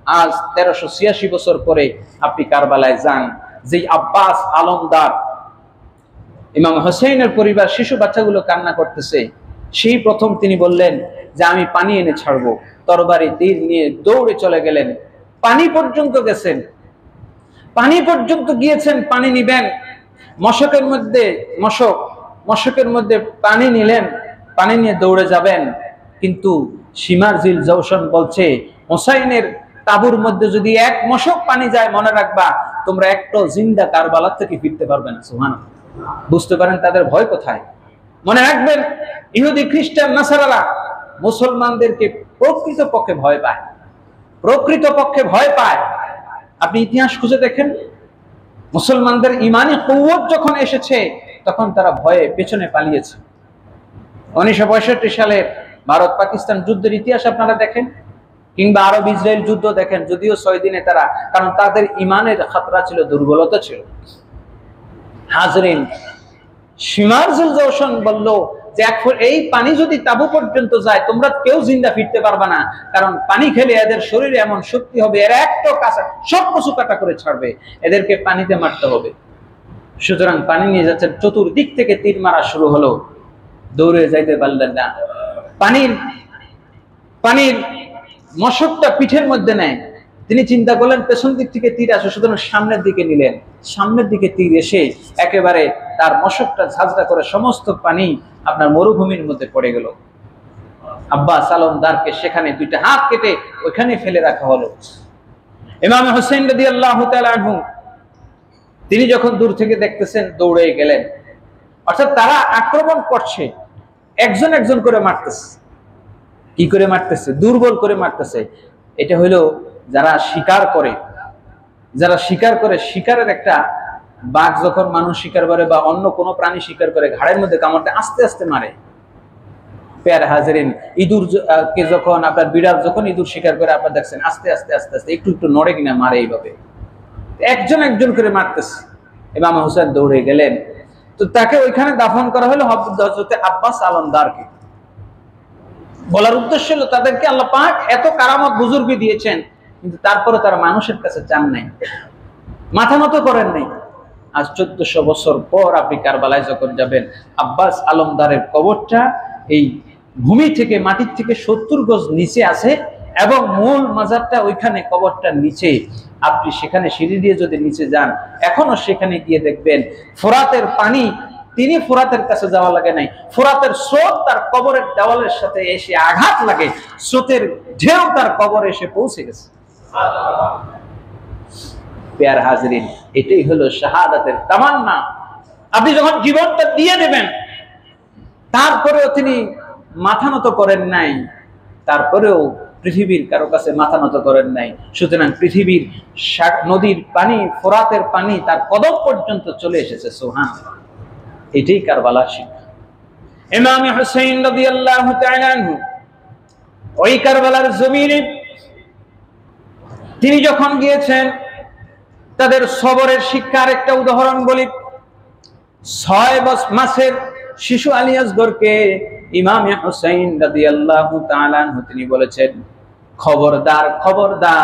Speaker 1: আজ 1386 বছর পরে আপনি কারবালায় যান, যে আব্বাস আলমদার, ইমাম হোসেনের পরিবার, শিশু বাচ্চাগুলো কান্না করতেছে, সেই প্রথম তিনি বললেন যে আমি পানি এনে ছাড়বো। তরবারি তীর নিয়ে দৌড়ে চলে গেলেন, পানি পর্যন্ত গেছেন, পানি পর্যন্ত গিয়েছেন, পানি নিবেন, মশকের মধ্যে পানি নিলেন, পানি নিয়ে দৌড়ে যাবেন। কিন্তু সীমার জিল জওশন বলছে, হোসাইনের তাবুর মধ্যে যদি এক মশক পানি যায়, মনে রাখবা তোমরা একটা জিন্দা কারবালা থেকে ফিরতে পারবে না। সুবহানাল্লাহ। বুঝতে পারেন তাদের ভয় কোথায়। মনে রাখবেন, ইহুদি, খ্রিস্টান, নাসারারা মুসলমানদেরকে প্রকৃতপক্ষে ভয় পায়। আপনি ইতিহাস খুঁজে দেখেন, মুসলমানদের ইমানি কুওয়াত যখন এসেছে, তখন তারা ভয়ে পেছনে পালিয়েছে। 1965 সালে ভারত পাকিস্তান যুদ্ধের ইতিহাস আপনারা দেখেন, কিংবা আরব ইসরায়েল যুদ্ধ দেখেন, যদিও 6 দিনে তারা, কারণ তাদের ইমানের খাতরা ছিল, দুর্বলতা ছিল। হাজরিন, সিমারজুল জওশন বলল যে এই পানি যদি তাবু পর্যন্ত যায় তোমরা কেউ জিন্দা ফিরতে পারবে না, কারণ পানি খেলে এদের শরীরে এমন শক্তি হবে এরা একটা কাঁচা সব কিছু কাটা করে ছাড়বে, এদেরকে পানিতে মারতে হবে। সুতরাং পানি নিয়ে যাচ্ছেন, চতুর্দিক থেকে তীর মারা শুরু হলো, দৌড়ে যাইতে পারলেন না। পানির মশকটা পিঠের মধ্যে নেয়, তিনি চিন্তা করলেন পেছন দিক থেকে তীর আসে, সুতরাং সামনের দিকে নিলেন। সামনের দিকে তীর এসে একেবারে তার মশকটা ঝাঁঝরা করে সমস্ত পানি আপনার মরুভূমির মধ্যে পড়ে গেল। আব্বাস আলমদারকে সেখানে দুইটা হাত কেটে ওইখানে ফেলে রাখা হলো। ইমাম হোসেন রাদিয়াল্লাহু তাআলা আনহু তিনি যখন দূর থেকে দেখতেছেন দৌড়ে গেলেন, অর্থাৎ তারা আক্রমণ করছে, একজন একজন করে মারতেছে। কি করে মারতেছে? দুর্বল করে মারতেছে। এটা হলো যারা শিকার করে, শিকারের একটা বাঘ যখন মানুষ শিকার করে বা অন্য কোনো প্রাণী শিকার করে ঘাড়ের মধ্যে কামড়টা আস্তে আস্তে মারে। পেয়ারা হাজরিন, ইঁদুর কে যখন আপনার বিড়াল যখন ইঁদুর শিকার করে আপনার দেখছেন আস্তে আস্তে আস্তে আস্তে একটু একটু নড়ে কিনা মারে, এইভাবে একজন একজন করে মারতেছে। ইমাম হোসেন দৌড়ে গেলেন, তো তাকে ওইখানে দাফন করা হলো হযরতে আব্বাস আলমদারকে। বলার উদ্দেশ্য হলো তাদেরকে আল্লাহ পাক এত কারামত বুজুর্গি দিয়েছেন, কিন্তু তারপরে তারা মানুষের কাছে চান নাই, মাথা নত করেন নাই। আজ 1400 বছর পর আপনি কারবালায় যখন যাবেন, আব্বাস আলমদারের কবরটা এই ভূমি থেকে মাটির থেকে 70 গজ নিচে আছে এবং মূল মাজারটা ওইখানে, কবরটার নিচে। আপনি সেখানে সিঁড়ি দিয়ে যদি নিচে যান, এখনো সেখানে গিয়ে দেখবেন ফোরাতের পানি, তিনি ফোরাতের কাছে যাওয়া লাগে নাই, ফোরাতের স্রোত তার কবরের দেওয়ালের সাথে এসে আঘাত লাগে, স্রোতের ঢেউ তার কবরে এসে পৌঁছে গেছে। প্যার হাজরিন, এটাই হলো শাহাদাতের তামান্না। আপনি যখন জীবনটা দিয়ে দেবেন, তারপরেও তিনি মাথা নত করেন নাই, তারপরেও পৃথিবীর কারো কাছে মাথা নত করেন নাই। সুতরাং পৃথিবীর নদীর পানি, ফোরাতের পানি তার কদম পর্যন্ত চলে এসেছে। সুবহানাল্লাহ, এটাই কারবালার শিক্ষা। ইমাম হুসাইন রাদিয়াল্লাহু তাআলা আনহু ওই কারবালার জমিনে তিনি যখন গিয়েছেন, তাদের সবরের শিক্ষার একটা উদাহরণ বলি। 6 মাসের শিশু আলী আসগরকে ইমাম হুসাইন রাদিয়াল্লাহু তাআলা আনহু তিনি বলেছেন, খবরদার খবরদার,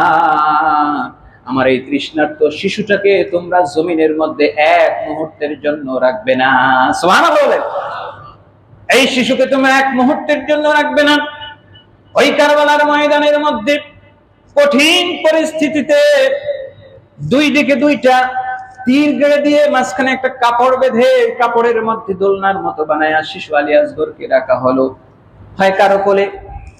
Speaker 1: আমার এই তৃষ্ণার্ত শিশুটাকে তোমরা জমিনের মধ্যে এক মুহূর্তের জন্য রাখবে না। সুবহানাল্লাহ বলেন, এই শিশুকে তোমরা এক মুহূর্তের জন্য রাখবে না। ওই কারবালার ময়দানের মধ্যে কঠিন পরিস্থিতিতে দুই দিকে দুইটা তীর গেড়ে দিয়ে মাঝখানে একটা কাপড় বেঁধে কাপড়ের মধ্যে দোলনার মতো বানায়া শিশু আলী আসগরকে রাখা হলো। হয় কারো কোলে,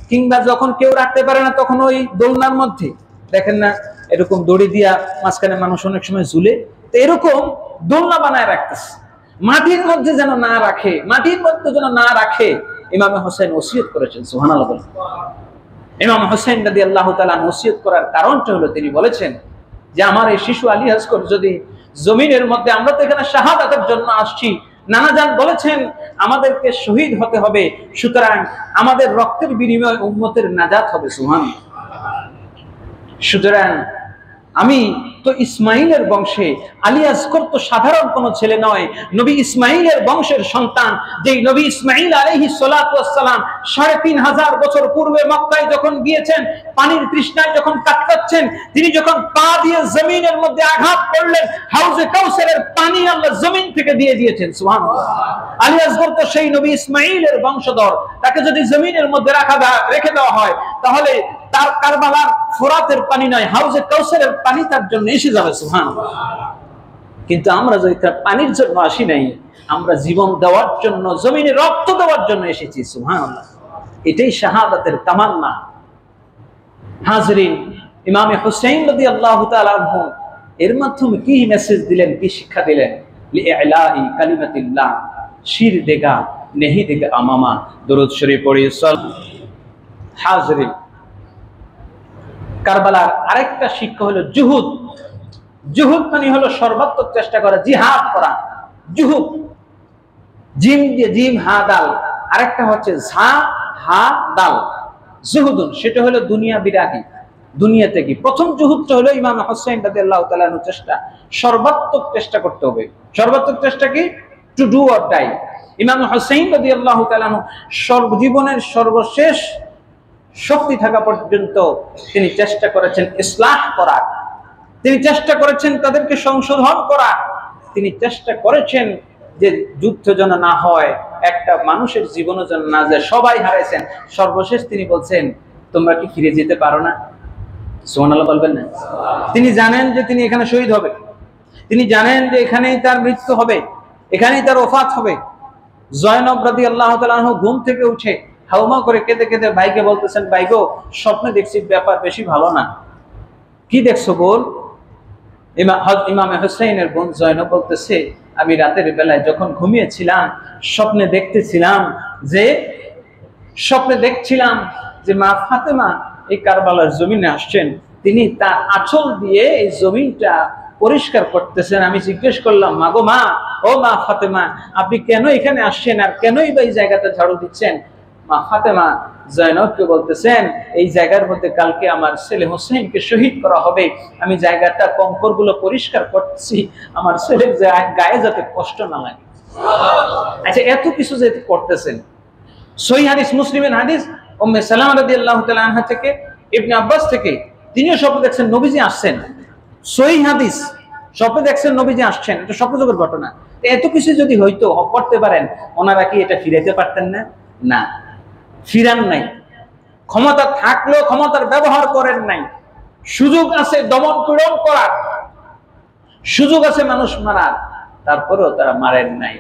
Speaker 1: কিংবা যখন কেউ রাখতে পারে না তখন ওই দোলনার মধ্যে দেখেন না এরকম দড়ি দিয়া মাঝখানে মানুষ অনেক সময় ঝুলে, তো এরকম দোলনা বানায় রাখতেছে, মাটির মধ্যে যেন না রাখে, মাটির মধ্যে যেন না রাখে। ইমাম হোসেন ওসিয়ত করেছেন। সুবহানাল্লাহ। ইমাম হোসেন রাদিয়াল্লাহু তাআলা ওসিয়ত করার কারণটা হলো তিনি বলেছেন যে আমার এই শিশু আলী আসগর যদি জমিনের মধ্যে, আমরা তো এখানে শাহাদাতের জন্য আসছি, নানাজান বলেছেন আমাদেরকে শহীদ হতে হবে, সুতরাং আমাদের রক্তের বিনিময়ে উম্মতের নাজাত হবে। সুবহানাল্লাহ। সুতরাং আমি তো ইসমাইলের বংশে, আলী আসগর তো সাধারণ কোন ছেলে নয়, নবী ইসমাইলের বংশের সন্তান। যেই নবী ইসমাইল আলাইহিস সালাতু ওয়াস সালাম 3500 বছর পূর্বে মক্কায় যখন গিয়েছেন, পানির তৃষ্ণায় যখন কাতরাচ্ছেন, তিনি যখন পা দিয়ে জমিনের মধ্যে আঘাত করলেন, হাউজে কাউসারের পানি আল্লাহ জমিন থেকে দিয়ে দিয়েছেন। সুবহানাল্লাহ। আলী আসগর তো সেই নবী ইসমাইলের বংশধর, তাকে যদি জমিনের মধ্যে রেখে দেওয়া হয় তাহলে তার কারবালার ফোরাতের পানি নয়, হাউজে কাউসারের পানি তার জন্য এসে যাবে। সুবহানাল্লাহ। কিন্তু আমরা যদি পানির জন্য আসি নাই, আমরা জীবন দেওয়ার জন্য, জমিনে রক্ত দেওয়ার জন্য এসেছি। সুবহানাল্লাহ, এটাই শাহাদাতের তামান্না। হাজরিন, ইমাম হুসাইন রাদিয়াল্লাহু তাআলা আনহু এর মাধ্যমে কি মেসেজ দিলেন, কি শিক্ষা দিলেন? লিইলাহি কালিমাতিল্লাহ, শির দেগা নেহি দেগা আমামা। দরুদ শরীফ পড়ি। হাজরিন, কারবালার আরেকটা শিক্ষা হলো জুহুদ। জুহুদ মানে হলো সর্বাত্মক চেষ্টা করা, জিহাদ করা। জুহুদ, জিম দিয়ে, জিম হা দাল, আরেকটা হচ্ছে ঝা হা দাল, জুহুদুন, সেটা হলো দুনিয়া বিরাগী, দুনিয়াতে কি। প্রথম জুহুদটা হলো ইমাম হুসাইন রাদিয়াল্লাহু তাআলা চেষ্টা, সর্বাত্মক চেষ্টা করতে হবে। সর্বাত্মক চেষ্টা কি? To do or die. Imam Hussain রাদিয়াল্লাহু তাআলা জীবনের সর্বশেষ শক্তি থাকা পর্যন্ত তিনি চেষ্টা করেছেন ইসলাহ করার, তিনি চেষ্টা করেছেন তাদেরকে সংশোধন করার, তিনি চেষ্টা করেছেন যে যুদ্ধ যেন না হয়, একটা মানুষের জীবনও যেন না যায়, সবাই হারাইছেন। সর্বশেষ তিনি বলছেন, তোমরা কি ফিরে যেতে পারো না? সুবহানাল্লাহ বলবেন না? তিনি জানেন যে তিনি এখানে শহীদ হবে, তিনি জানেন যে এখানেই তার মৃত্যু হবে, এখানেই তার ওফাত হবে। জয়নব রাদিয়াল্লাহু তাআলা আনহু ঘুম থেকে উঠে হাউমা করে কেঁদে কেঁদে ভাইকে বলতেছেন, ভাই গো, স্বপ্নে দেখছি ব্যাপার বেশি ভালো না। কি দেখছো বল? ইমাম হুসাইনের বোন জয়নব বলতেছে, আমি রাতের বেলায় যখন ঘুমিয়েছিলাম স্বপ্নে দেখছিলাম যে মা ফাতেমা এই কারবালার জমিনে আসছেন, তিনি তার আঁচল দিয়ে এই জমিনটা পরিষ্কার করতেছেন। আমি জিজ্ঞেস করলাম, মা গো মা, ও মা ফাতেমা, আপনি কেন এখানে আসছেন আর কেনই বা এই জায়গাটা ঝাড়ু দিচ্ছেন? মা ফাতেমা জয়নবকে বলতেছেন, এই জায়গার মধ্যে কালকে আমার ছেলে হোসেনকে শহীদ করা হবে, আমি জায়গাটা কঙ্কর গুলো পরিষ্কার করতেছি, আমার ছেলের গায়ে যাতে কষ্ট না লাগে। আচ্ছা, এত কিছু যে করতেছেন, সহিহ হাদিস, মুসলিমের হাদিস, উম্মে সালামা রাদিয়াল্লাহু তাআলা আনহা থেকে, ইবনে আব্বাস থেকে, তিনিও স্বপ্ন দেখছেন নবীজি আসছেন। সহিহ হাদিস, স্বপ্ন দেখছেন নবীজি আসছেন, এটা স্বপ্নযোগের ঘটনা। এত কিছু যদি হইতো, করতে পারেন, ওনারা কি এটা ফিরাইতে পারতেন না? না, ফিরান নাই। ক্ষমতা থাকলেও ক্ষমতার ব্যবহার করেন নাই। সুযোগ আছে দমন পীড়ন করার, সুযোগ আছে মানুষ মারার, তারপরেও তারা মারেন নাই।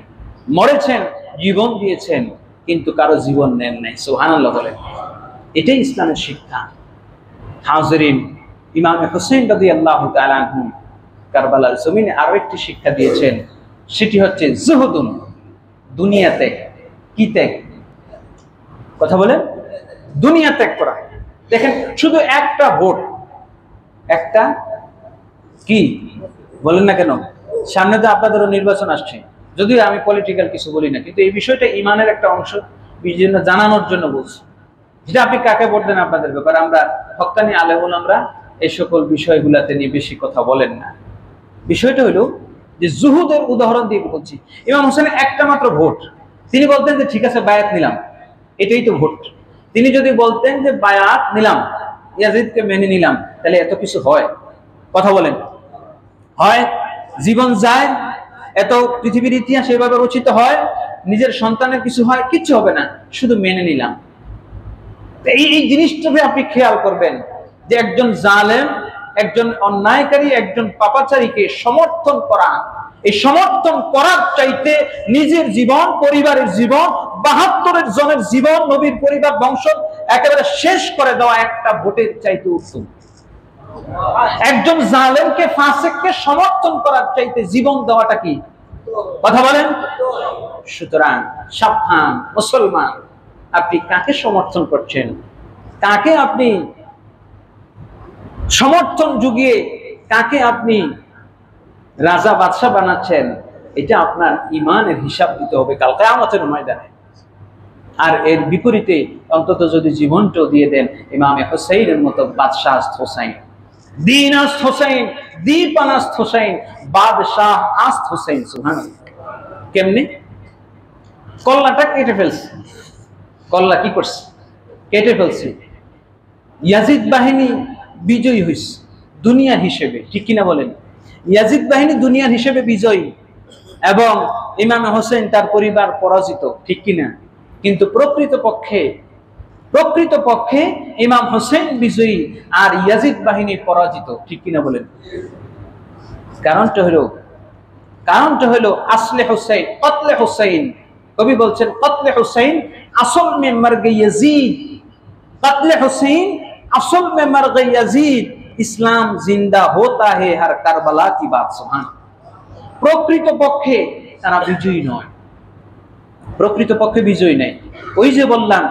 Speaker 1: মরেছেন, জীবন দিয়েছেন, কিন্তু কারো জীবন নেন নাই। সুবহানাল্লাহ বলেন। এটাই ইসলামের শিক্ষা। হাজিরিন, ইমাম হুসাইন রাদিয়াল্লাহু তাআলা আনহু কারবালার জমিনে আরো একটি শিক্ষা দিয়েছেন, সেটি হচ্ছে জুহুদুন, দুনিয়া ত্যাগ। কি ত্যাগ? কথা বলেন, দুনিয়া ত্যাগ করা। দেখেন, শুধু একটা ভোট, একটা কি বলেন না কেন, সামনে তো আপনাদেরও নির্বাচন আসছে, যদিও আমি পলিটিক্যাল কিছু বলি না, কিন্তু এই বিষয়টা ইমানের একটা অংশ, বিভিন্ন জানানোর জন্য বলছি। যেটা আপনি কাকে ভোট দেন আপনাদের ব্যাপার, আমরা হক্কানি আলেমুল আমরা এই সকল বিষয়গুলাতে নিয়ে বেশি কথা বলেন না। বিষয়টা হলো যে জুহুদের উদাহরণ দিয়ে বলছি। ইমাম হোসেনের একটা মাত্র ভোট, তিনি বলতেন যে ঠিক আছে বায়াত নিলাম, এটাই তো ভোট। তিনি যদি বলতেন যে বায়াত নিলাম, ইয়াজিদকে মেনে নিলাম, তাহলে এত কিছু হয়? কথা বলেন, হয়? জীবন যায়, এত পৃথিবীর ইতিহাস এভাবে রচিত হয়, নিজের সন্তানের কিছু হয়? কিচ্ছু হবে না, শুধু মেনে নিলাম। এই জিনিসটাকে আপনি খেয়াল করবেন যে একজন জালেম, একজন অন্যায়কারী, একজন পাপাচারীকে সমর্থন করা, এই সমর্থন করার চাইতে নিজের জীবন, পরিবারের জীবন, ৭২ জনের জীবন, নবীর পরিবার বংশ একেবারে শেষ করে দেওয়া একটা ভোটের চাইতে উত্তম। একজন জালেমকে, ফাসিককে সমর্থন করার চাইতে জীবন দেওয়াটা কি? কথা বলেন। সুতরাং সাবধান মুসলমান, আপনি কাকে সমর্থন করছেন, কাকে আপনি সমর্থন জুগিয়ে কাকে আপনি রাজা বাদশাহ বানাচ্ছেন, এটা আপনার ইমানের হিসাব দিতে হবে কাল কিয়ামতের ময়দানে। আর এর বিপরীতে অন্তত যদি জীবনটাও দিয়ে দেন, ইমামে হুসাইনের মতো বাদশাহ আস্ত হোসাইন, দিন আস্ত হোসাইন, দীপান আস্ত হোসাইন, বাদশাহ আস্ত হোসাইন। সুবহানাল্লাহ। কেমনে? কল্লাটা কেটে ফেলছে। কল্লা কি করছে? কেটে ফেলছে। ইয়াজিদ বাহিনী বিজয়ী হয়েছে দুনিয়া হিসেবে, ঠিক কিনা বলেন? ইয়াজিদ বাহিনী দুনিয়ার হিসেবে বিজয়ী এবং ইমাম হোসেন তার পরিবার পরাজিত, ঠিক কিনা? কিন্তু প্রকৃতপক্ষে ইমাম হোসেন বিজয়ী আর ইয়াজিদ বাহিনী পরাজিত, ঠিক কিনা বলেন? কারণটা হলো আসলে হুসাইন, কতলে হুসাইন। কবি বলছেন, কতলে হুসাইন আসল মে মর গয়ে ইয়াজিদ, কতলে হুসাইন আসল মে মর গয়ে ইয়াজিদ, ইসলাম জিন্দা হোতা হে হর কারবালা কি বাত। সুবহানাল্লাহ। প্রকৃতপক্ষে তারা বিজয়ী নয়, প্রকৃতপক্ষে বিজয়ী নেই। ওই যে বললাম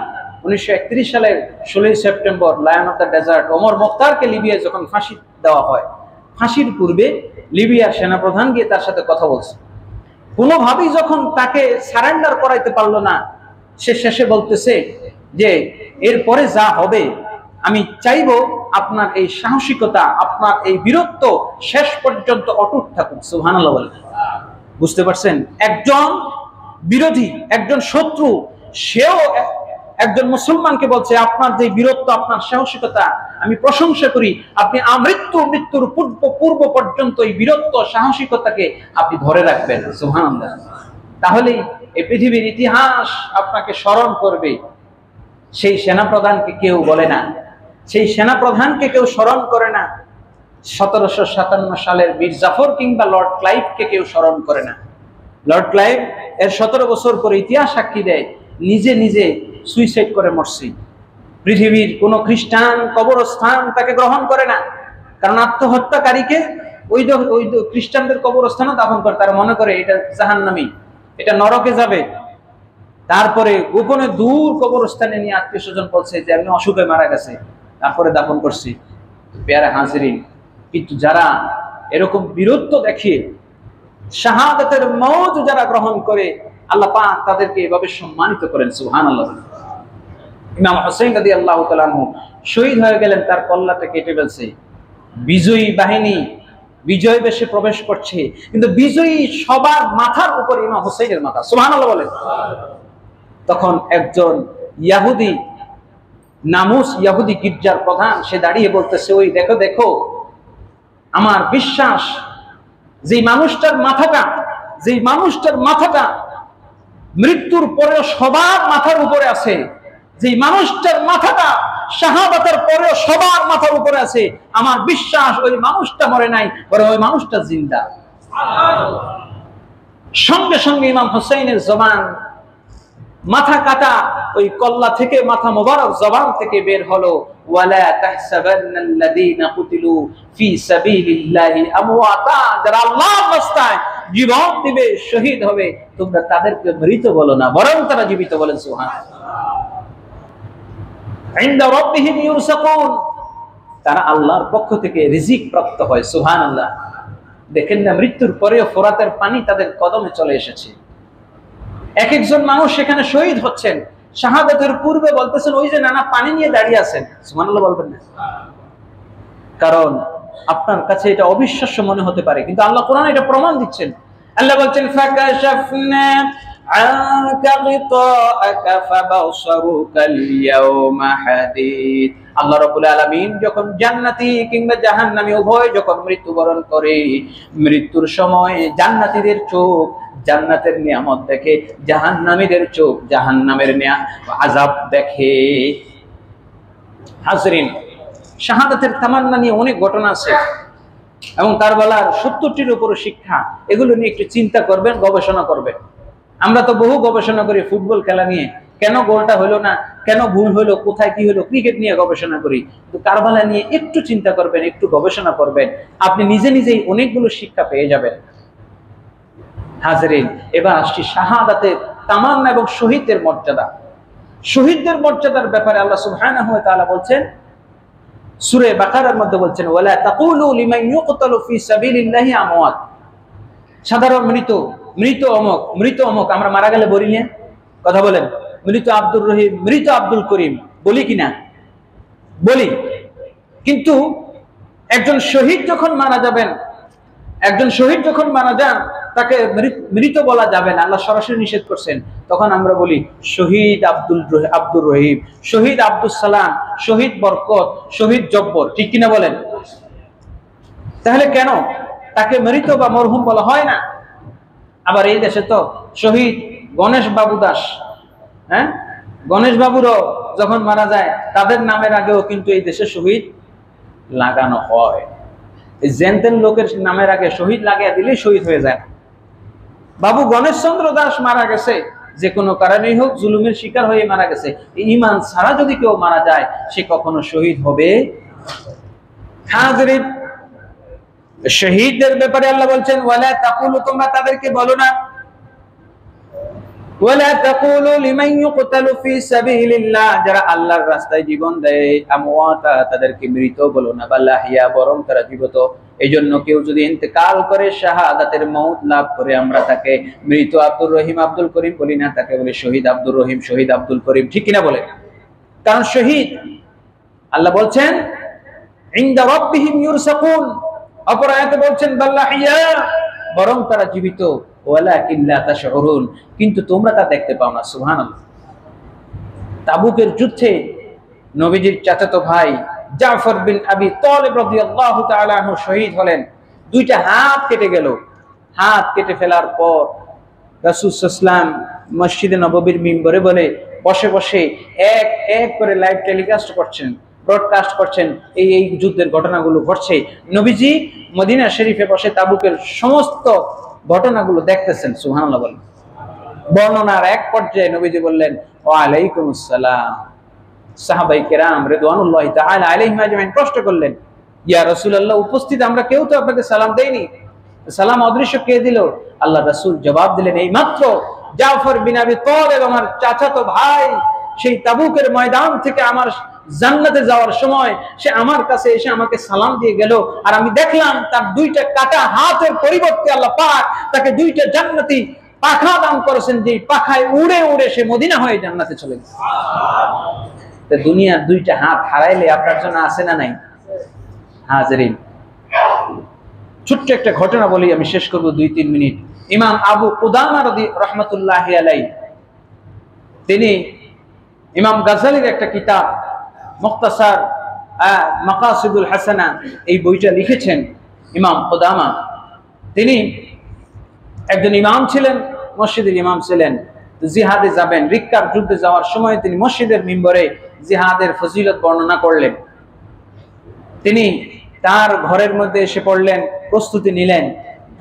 Speaker 1: 1931 সালের 16 September lion of the desert, Omar মুখতারকে লিবিয়ায় যখন ফাঁসি দেওয়া হয়, ফাঁসির পূর্বে লিবিয়ার সেনাপ্রধান গিয়ে তার সাথে কথা বলছে। কোনোভাবেই যখন তাকে সারেন্ডার করাইতে পারলো না, সে শেষে বলতেছে যে এরপরে যা হবে আমি চাইবো আপনার এই সাহসিকতা, আপনার এই বীরত্ব শেষ পর্যন্ত অটুট থাকুক। সুবহানাল্লাহ বলেন। বুঝতে পারছেন? একজন বিরোধী, একজন শত্রু, সেও একজন মুসলমানকে বলছে আপনার যে বীরত্ব, আপনার সাহসিকতা আমি প্রশংসা করি, আপনি মৃত্যুর পূর্ব পর্যন্ত এই বীরত্ব সাহসিকতাকে আপনি ধরে রাখবেন। সুবহানাল্লাহ। তাহলে এই পৃথিবীর ইতিহাস আপনাকে স্মরণ করবে। সেই সেনাপ্রধানকে কেউ বলে না, সেই সেনাপ্রধানকে কেউ স্মরণ করে না। 1757 সালের বীর জাফর কিংবা লর্ড ক্লাইভকে কেউ স্মরণ করে না। লর্ড ক্লাইভ এর 17 বছর পরে ইতিহাস সাক্ষী দেয় নিজে নিজে সুইসাইড করে মরছে। পৃথিবীর কোন খ্রিস্টান কবরস্থান তাকে গ্রহণ করে না, কারণ আত্মহত্যাকারীকে ওই খ্রিস্টানদের কবরস্থানে দাফন করে। তারা মনে করে এটা জাহান্নামী, এটা নরকে যাবে। তারপরে গোপনে দূর কবরস্থানে নিয়ে আত্মীয় স্বজন বলছে যে আমি অসুখে মারা গেছে, তারপরে দাফন করছি। পেয়ারা হাজিরিন, কিন্তু যারা এরকম বীরত্ব দেখিয়ে শাহাদাতের মওত যারা গ্রহণ করে, আল্লাহ পাক তাদেরকে এভাবে সম্মানিত করেন। সুবহানাল্লাহ। ইমাম হোসেন রাদিয়াল্লাহু তাআলা আনহু শহীদ হয়ে গেলেন, তার কল্লাটা কেটে ফেলছে। বিজয়ী বাহিনী বিজয় বেশে প্রবেশ করছে, কিন্তু বিজয়ী সবার মাথার উপর ইমাম হোসেনের মাথা। সুবহানাল্লাহ বলেন। তখন একজন ইয়াহুদি, নামুস ইয়াহুদি গির্জার প্রধান, সে দাঁড়িয়ে বলতেছে, ওই দেখো দেখো, আমার বিশ্বাস যেই মানুষটার মাথাটা মৃত্যুর পরেও সবার মাথার উপরে আছে, যেই মানুষটার মাথাটা শাহাদাতের পরেও সবার মাথার উপরে আছে, আমার বিশ্বাস ওই মানুষটা মরে নাই, বরং ওই মানুষটা জিন্দা। সঙ্গে সঙ্গে ইমাম হোসেনের জবান, মাথা কাটা ওই কল্লা থেকে, মাথা মোবারক জবান থেকে বের হলো, ওয়ালা তাহসাবান্নাল্লাযীনা কুতিলু ফি সাবিলিল্লাহি আমওয়াতা, যারা আল্লাহর রাস্তায় জীবন দিবে, শহীদ হবে, তোমরা তাদেরকে মৃত বলো না, বরং তারা জীবিত বলেন। সুবহানাল্লাহ। ইনদা রাব্বিহিম ইউরসাকুন, তারা আল্লাহর পক্ষ থেকে রিজিক প্রাপ্ত হয়। সুবহানাল্লাহ। দেখেন না, মৃত্যুর পরেও ফোরাতের পানি তাদের কদমে চলে এসেছে। এক একজন মানুষ সেখানে শহীদ হচ্ছেন, শাহাদাতের পূর্বে বলতেছেন ওই যে নানা পানি নিয়ে দাঁড়িয়ে আছেন। সুবহানাল্লাহ বলবেন না? কারণ আপনার কাছে এটা অবিশ্বাস্য মনে হতে পারে, কিন্তু আল্লাহ কোরআনে এটা প্রমাণ দিচ্ছেন। আল্লাহ বলছেন, ফাকাশাফনা আনকা গিতাআকা ফাবাসরুকাল ইয়াওমা হাদীদ। আল্লাহ রাব্বুল আলামিন যখন জান্নাতি কিংবা জাহান্নামী উভয় যখন মৃত্যুবরণ করে, মৃত্যুর সময় জান্নাতীদের চোখ জান্নাতের নিয়ামত দেখে, জাহান্নামীদের চোখ জাহান্নামের আযাব দেখে। হাজরিন, শাহাদাতের তামান্না নিয়ে অনেক ঘটনা আছে এবং কারবালার 70টির উপর শিক্ষা, এগুলো নিয়ে একটু চিন্তা করবেন, গবেষণা করবেন। আমরা তো বহু গবেষণা করি ফুটবল খেলা নিয়ে, কেন গোলটা হলো না, কেন ভুল হলো, কোথায় কি হলো, ক্রিকেট নিয়ে গবেষণা করি, কিন্তু কারবালা নিয়ে একটু চিন্তা করবেন, একটু গবেষণা করবেন, আপনি নিজে নিজেই অনেকগুলো শিক্ষা পেয়ে যাবেন। হাজরিন, এবার আসছি শাহাদাতের তামান্না এবং শহীদদের মর্যাদা। শহীদদের মর্যাদার ব্যাপারে আল্লাহ সুবহানাহু ওয়া তাআলা বলছেন, সূরা বাকারার মধ্যে বলছেন, ওয়ালা তাকুলু লিমান ইউকতালু ফি সাবিলিল্লাহি আমওয়াত। সাধারণ মৃত অমুক আমরা মারা গেলে বলি না, কথা বলেন, মৃত আব্দুর রহিম, মৃত আব্দুল করিম বলি কিনা? বলি। কিন্তু একজন শহীদ যখন মারা যান, তাকে মৃত বলা যাবে না, আল্লাহ সরাসরি নিষেধ করছেন। তখন আমরা বলি শহীদ আব্দুর রহিম, শহীদ আব্দুল সালাম, শহীদ বরকত, শহীদ জব্বর, ঠিক কিনা বলেন? তাহলে কেন তাকে মৃত বা মরহুম বলা হয় না? আবার এই দেশে তো শহীদ গণেশ বাবু দাস, হ্যাঁ, গণেশ বাবুরও যখন মারা যায় তাদের নামের আগেও কিন্তু এই দেশে শহীদ লাগানো হয়। জেনতেন লোকের নামের আগে শহীদ লাগিয়ে দিলেই শহীদ হয়ে যায়। বাবু গণেশ চন্দ্র দাস মারা গেছে, যে কোনো কারণেই হোক, জুলুমের শিকার হয়ে মারা গেছে। ঈমান ছাড়া যদি কেউ মারা যায়, সে কখনো শহীদ হবে। হাজরিন, শহীদদের ব্যাপারে আল্লাহ বলছেন, ওয়ালা তাকুলু, তোমরা তাদেরকে বলো না, ওয়ালা তাকুলু লিমান ইউকতালু ফি সাবিলিল্লাহ, যারা আল্লাহর রাস্তায় জীবন দেয়, আমওয়াতা, তাদেরকে মৃত বলো না, বাল আহইয়া, বরং তারা জীবিত। এইজন্য কেউ যদি ইন্তেকাল করে, শাহাদাতের মওত লাভ করে, আমরা তাকে মৃত আব্দুর রহিম আব্দুল করিম বলি না, তাকে বলি শহীদ আব্দুর রহিম, শহীদ আব্দুল করিম, ঠিক কিনা বলে? কারণ শহীদ, আল্লাহ বলছেন ইনদা রাব্বিহিম ইউরসাকুন, অপর আয়াতে বলছেন বাল আহইয়া, বরং তারা জীবিত। ওয়ালাকিন লা তাশউরুন, কিন্তু তোমরা তা দেখতে পাও না। সুবহানাল্লাহ। তাবুকের যুদ্ধে নবীজির চাচাতো ভাই জাফর বিন আবি তালিব রাদিয়াল্লাহু তাআলা আনহু শহীদ হলেন। দুইটা হাত কেটে গেল। হাত কেটে ফেলার পর রাসূল সাল্লাল্লাহু আলাইহি ওয়াসাল্লাম মসজিদে নববীর মিম্বরে বলে বসে বসে এক এক করে লাইভ টেলিকাস্ট করছেন, ব্রডকাস্ট করছেন, এই যুদ্ধের ঘটনাগুলো ঘটছে। নবীজি মদিনা শরীফে বসে তাবুকের সমস্ত ঘটনাগুলো দেখতেছেন। সুবহানাল্লাহ বলেন। বর্ণনার এক পর্যায়ে নবীজি বললেন, ওয়া আলাইকুমুস সালাম। সাহাবায়ে কেরাম রিদওয়ানুল্লাহি তাআলা আলাইহিম আজমাইন প্রশ্ন করলেন, ইয়া রাসূলুল্লাহ, উপস্থিত আমরা কেউ তো আপনাকে সালাম দেইনি, সালাম অদৃশ্য কে দিল? আল্লাহ রাসূল জবাব দিলেন, এই মাত্র জাফর বিন আবি তালিব আমার চাচাতো ভাই সেই তাবুকের ময়দান থেকে আমার জান্নাতে যাওয়ার সময় সে আমার কাছে এসে আমাকে সালাম দিয়ে গেল, আর আমি দেখলাম তার দুইটা কাটা হাতের পরিবর্তে আল্লাহ পাক তাকে দুইটা জান্নাতি পাখা দান করেছেন, যে পাখায় উড়ে উড়ে সে মদিনা হয়ে জান্নাতে চলে গেছে। তো দুনিয়ার দুইটা হাত হারাইলে আপনার জন্য আছে না নাই? হাজিরিন, ছোট্ট একটা ঘটনা বলি, আমি শেষ করব 2-3 মিনিট। ইমাম আবু কুদামা রাহমাতুল্লাহি আলাইহি, তিনি ইমাম গাজ্জালির একটা কিতাব মুখতাসার মাকাসিদুল হাসানা, এই বইটা লিখেছেন। ইমাম কুদামা তিনি একজন ইমাম ছিলেন, মসজিদের ইমাম ছিলেন। জিহাদে যাবেন, রিক্কার যুদ্ধে যাওয়ার সময় তিনি মসজিদের মিম্বরে জিহাদের ফজিলত বর্ণনা করলেন। তিনি তার ঘরের মধ্যে এসে পড়লেন, প্রস্তুতি নিলেন।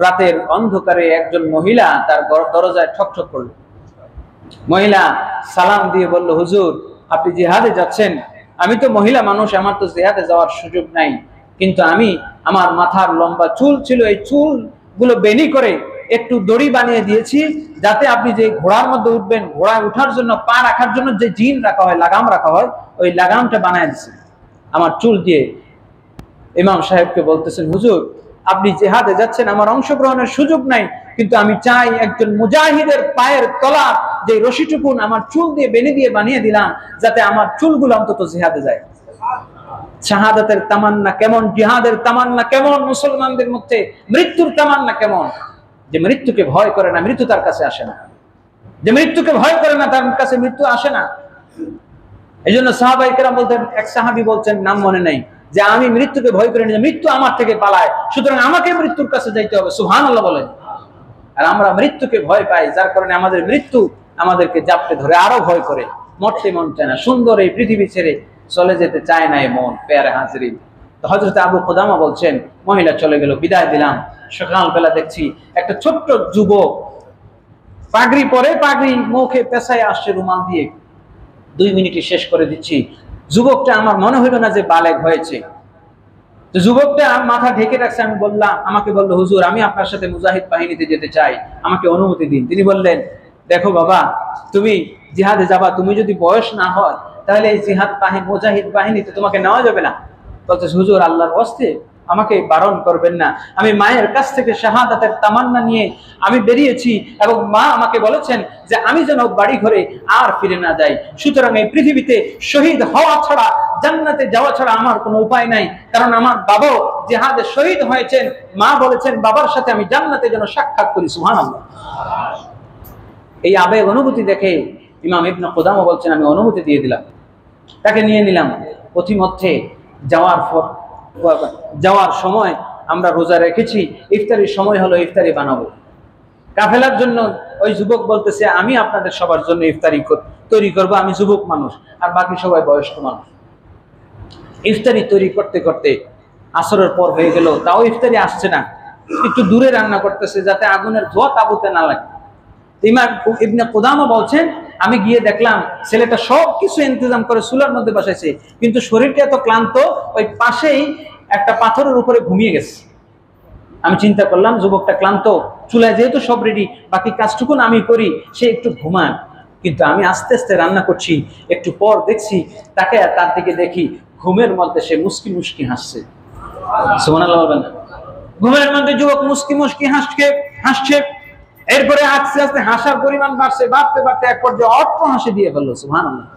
Speaker 1: রাতের অন্ধকারে একজন মহিলা তার দরজায় ঠকঠক করল। মহিলা সালাম দিয়ে বলল, হুজুর আপনি জিহাদে যাচ্ছেন? আমি তো মহিলা মানুষ, আমার তো জিহাদে যাওয়ার সুযোগ নাই, কিন্তু আমি আমার মাথার লম্বা চুল ছিল, এই চুল গুলো বেনি করে একটু দড়ি বানিয়ে দিয়েছি, যাতে আপনি যে ঘোড়ার মধ্যে উঠবেন, ঘোড়ায় উঠার জন্য পা রাখার জন্য যে জিন রাখা হয়, লাগাম রাখা হয়, ওই লাগামটা বানিয়ে দিয়েছি আমার চুল দিয়ে। ইমাম সাহেবকে বলতেছেন, হুজুর আপনি জিহাদে যাচ্ছেন, আমার অংশগ্রহণের সুযোগ নাই, কিন্তু আমি চাই একজন মুজাহিদের পায়ের তলা যে রশিটুকুন আমার চুল দিয়ে বেনি দিয়ে বানিয়ে দিলাম, যাতে আমার চুলগুলো অন্তত জিহাদে যায়। শাহাদাতের তামান্না কেমন, জিহাদের তামান্না কেমন, মুসলমানদের মধ্যে মৃত্যুর তামান্না কেমন। যে মৃত্যুকে ভয় করে না, মৃত্যু তার কাছে আসে না। যে মৃত্যুকে ভয় করে না, তার কাছে মৃত্যু আসে না। এই জন্য সাহাবায়ে কেরাম বলতেন, এক সাহাবী বলছেন, নাম মনে নাই, যে আমি মৃত্যুকে ভয় করি না, মৃত্যু আমার থেকে পালায়, সুতরাং আমাকে মৃত্যুর কাছে যাইতে হবে। সুবহানাল্লাহ বলেন। আর আমরা মৃত্যুকে ভয় পাই, যার কারণে আমাদের মৃত্যু আমাদেরকে জাপটে ধরে, আরো ভয় করে, মরতে মন চায় না, সুন্দর এই পৃথিবী ছেড়ে চলে যেতে চায় না এই মন। পেয়ারে হাজরিন, তো হযরত আবু কুদামা বলছেন, মহিলা চলে গেল, বিদায় দিলাম। সকালবেলা দেখছি একটা ছোট্ট যুবক পাগড়ি পরে, পাগড়ি মুখে পেঁচায় আসছে রুমাল দিয়ে। 2 মিনিটে শেষ করে দিচ্ছি। যুবকটা আমার মনে হইল না যে বালেগ হয়েছে। তো যুবকটা মাথা ঢেকে রাখছে। আমি বললাম, আমাকে বললো, হুজুর আমি আপনার সাথে মুজাহিদ বাহিনীতে যেতে চাই, আমাকে অনুমতি দিন। তিনি বললেন, দেখো বাবা, তুমি জিহাদে যাবা, তুমি যদি বয়স না হয় তাহলে এই জিহাদ বাহিনী, মুজাহিদ বাহিনীতে তোমাকে নেওয়া যাবে না। বলতেছে, হুজুর আল্লাহর ওয়াস্তে আমাকে বারণ করবেন না, আমি মায়ের কাছ থেকে শাহাদাতের তামান্না নিয়ে আমি বেরিয়েছি, এবং মা আমাকে বলেছেন যে আমি যেন বাড়ি ঘরে আর ফিরে না যাই। সুতরাং এই পৃথিবীতে শহীদ হওয়া ছাড়া, জান্নাতে যাওয়া ছাড়া আমার কোনো উপায় নাই, কারণ আমার বাবা জিহাদে শহীদ হয়েছেন। মা বলেছেন বাবার সাথে আমি জান্নাতে যেন সাক্ষাৎ করি। সুবহানাল্লাহ। এই আবেগ অনুভূতি দেখে ইমাম ইবনে কুদামা বলছেন, আমি অনুমতি দিয়ে দিলাম, তাকে নিয়ে নিলাম। পথিমধ্যে যাওয়ার সময় আমরা রোজা রেখেছি, ইফতারির সময় হলো, ইফতারি বানাবো কাফেলার জন্য। ওই যুবক বলতেছে, আমি আপনাদের সবার জন্য ইফতারি তৈরি করবো, আমি যুবক মানুষ আর বাকি সবাই বয়স্ক মানুষ। ইফতারি তৈরি করতে করতে আসরের পর হয়ে গেল, তাও ইফতারি আসছে না। একটু দূরে রান্না করতেছে যাতে আগুনের ধোঁয়া তাবুতে না লাগে। ইমাম ইবনে কুদামা বলছেন, আমি গিয়ে দেখলাম ছেলেটা সবকিছু ইন্তজাম করে চুলার মধ্যে বসাইছে, কিন্তু শরীরটা এত ক্লান্ত, ওই পাশেই একটা পাথরের উপরে ঘুমিয়ে গেছে। আমি চিন্তা করলাম যুবকটা ক্লান্ত, চুলায় যেহেতু সব রেডি, বাকি কাজটুকুন আমি করি, সে একটু ঘুমায়। কিন্তু আমি আস্তে আস্তে রান্না করছি, একটু পর দেখছি তাকে, তার দিকে দেখি ঘুমের মধ্যে সে মুস্কি মুস্কি হাসছে। সুবহানাল্লাহ বলবেন। ঘুমের মধ্যে যুবক মুস্কি মুস্কি হাসছে। এরপরে আস্তে আস্তে হাসার পরিমাণ বাড়ছে, বাড়তে বাড়তে এক পর্যায়ে অট্ট হাসি দিয়ে ফেললো। সুবহানাল্লাহ।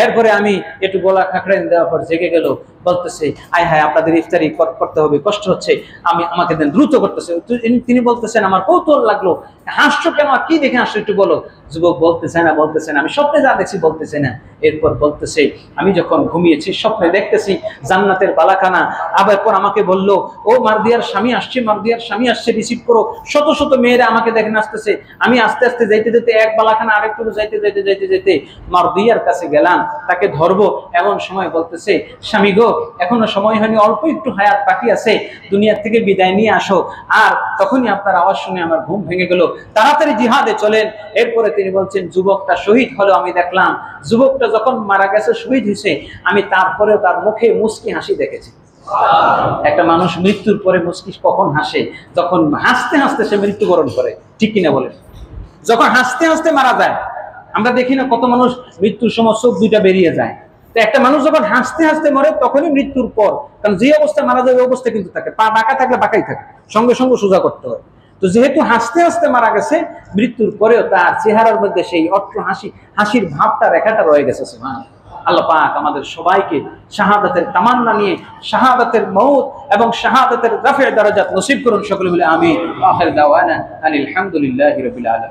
Speaker 1: এরপরে আমি একটু গলা খাকড়াই দেওয়ার পর জেগে গেল, বলতেছে আয় হায় আপনাদের ইফতারি করতে হবে, কষ্ট হচ্ছে, আমাকে দেন, দ্রুত করতেছে। তিনি বলতেছেন আমার কৌতূহল লাগলো, হাসছো কেন, কি দেখে হাসছো একটু বলো। যুবক বলতেছে না আমি স্বপ্নে যা দেখছি বলতেছে না। এরপর বলতেছে আমি যখন ঘুমিয়েছি স্বপ্নে দেখতেছি জান্নাতের বালাখানা। আবার পর আমাকে বললো ও মারদিয়ার স্বামী আসছে রিসিভ করো। শত শত মেয়েরা আমাকে দেখেন আসতেছে। আমি আস্তে আস্তে যাইতে যেতে এক বালাখানা আরেকটু যাইতে মারদিয়ার কাছে গেলাম, তাকে ধরবো। এমন সময় বলতেছে স্বামী গো, এখনো সময় হয়নি, অল্প একটু হায়াত বাকি আছে, দুনিয়ার থেকে বিদায় নিয়ে আসো। আর তখনই আপনার আওয়াজ শুনে আমার ঘুম ভেঙে গেল, তাড়াতাড়ি জিহাদে চলেন। এরপরে তিনি বলছেন যুবকটা শহীদ হলো, আমি দেখলাম যুবকটা যখন মারা গেছে শহীদ হয়েছে, আমি তারপরেও তার মুখে মুস্কি হাসি দেখেছি। একটা মানুষ মৃত্যুর পরে মুস্কি কখন হাসে? যখন হাসতে হাসতে সে মৃত্যুবরণ করে, ঠিক কিনা বলেন? যখন হাসতে হাসতে মারা যায়। আমরা দেখি না কত মানুষ মৃত্যুর সময় চোখ দুইটা বেরিয়ে যায়। তো একটা মানুষ যখন হাসতে হাসতে মরে তখনই মৃত্যুর পর, কারণ যে অবস্থায় মারা যায় ওই অবস্থা কিন্তু থাকে, পা বাঁকা থাকলে বাঁকাই থাকে, সঙ্গে সঙ্গে সোজা করতে হয়। তো যেহেতু হাসতে হাসতে মারা গেছে, মৃত্যুর পরেও তার চেহারার মধ্যে সেই অট্ট হাসির ভাবটা, রেখাটা রয়ে গেছে। সুবহানাল্লাহ। আল্লাহ পাক আমাদের সবাইকে শাহাদাতের তামান্না নিয়ে শাহাদাতের মউত এবং শাহাদাতের রাফে দারাজাত নসিব করুন সকলে বলে আমিন। আখির দাওয়ানা আলহামদুলিল্লাহি রাব্বিল আলামিন।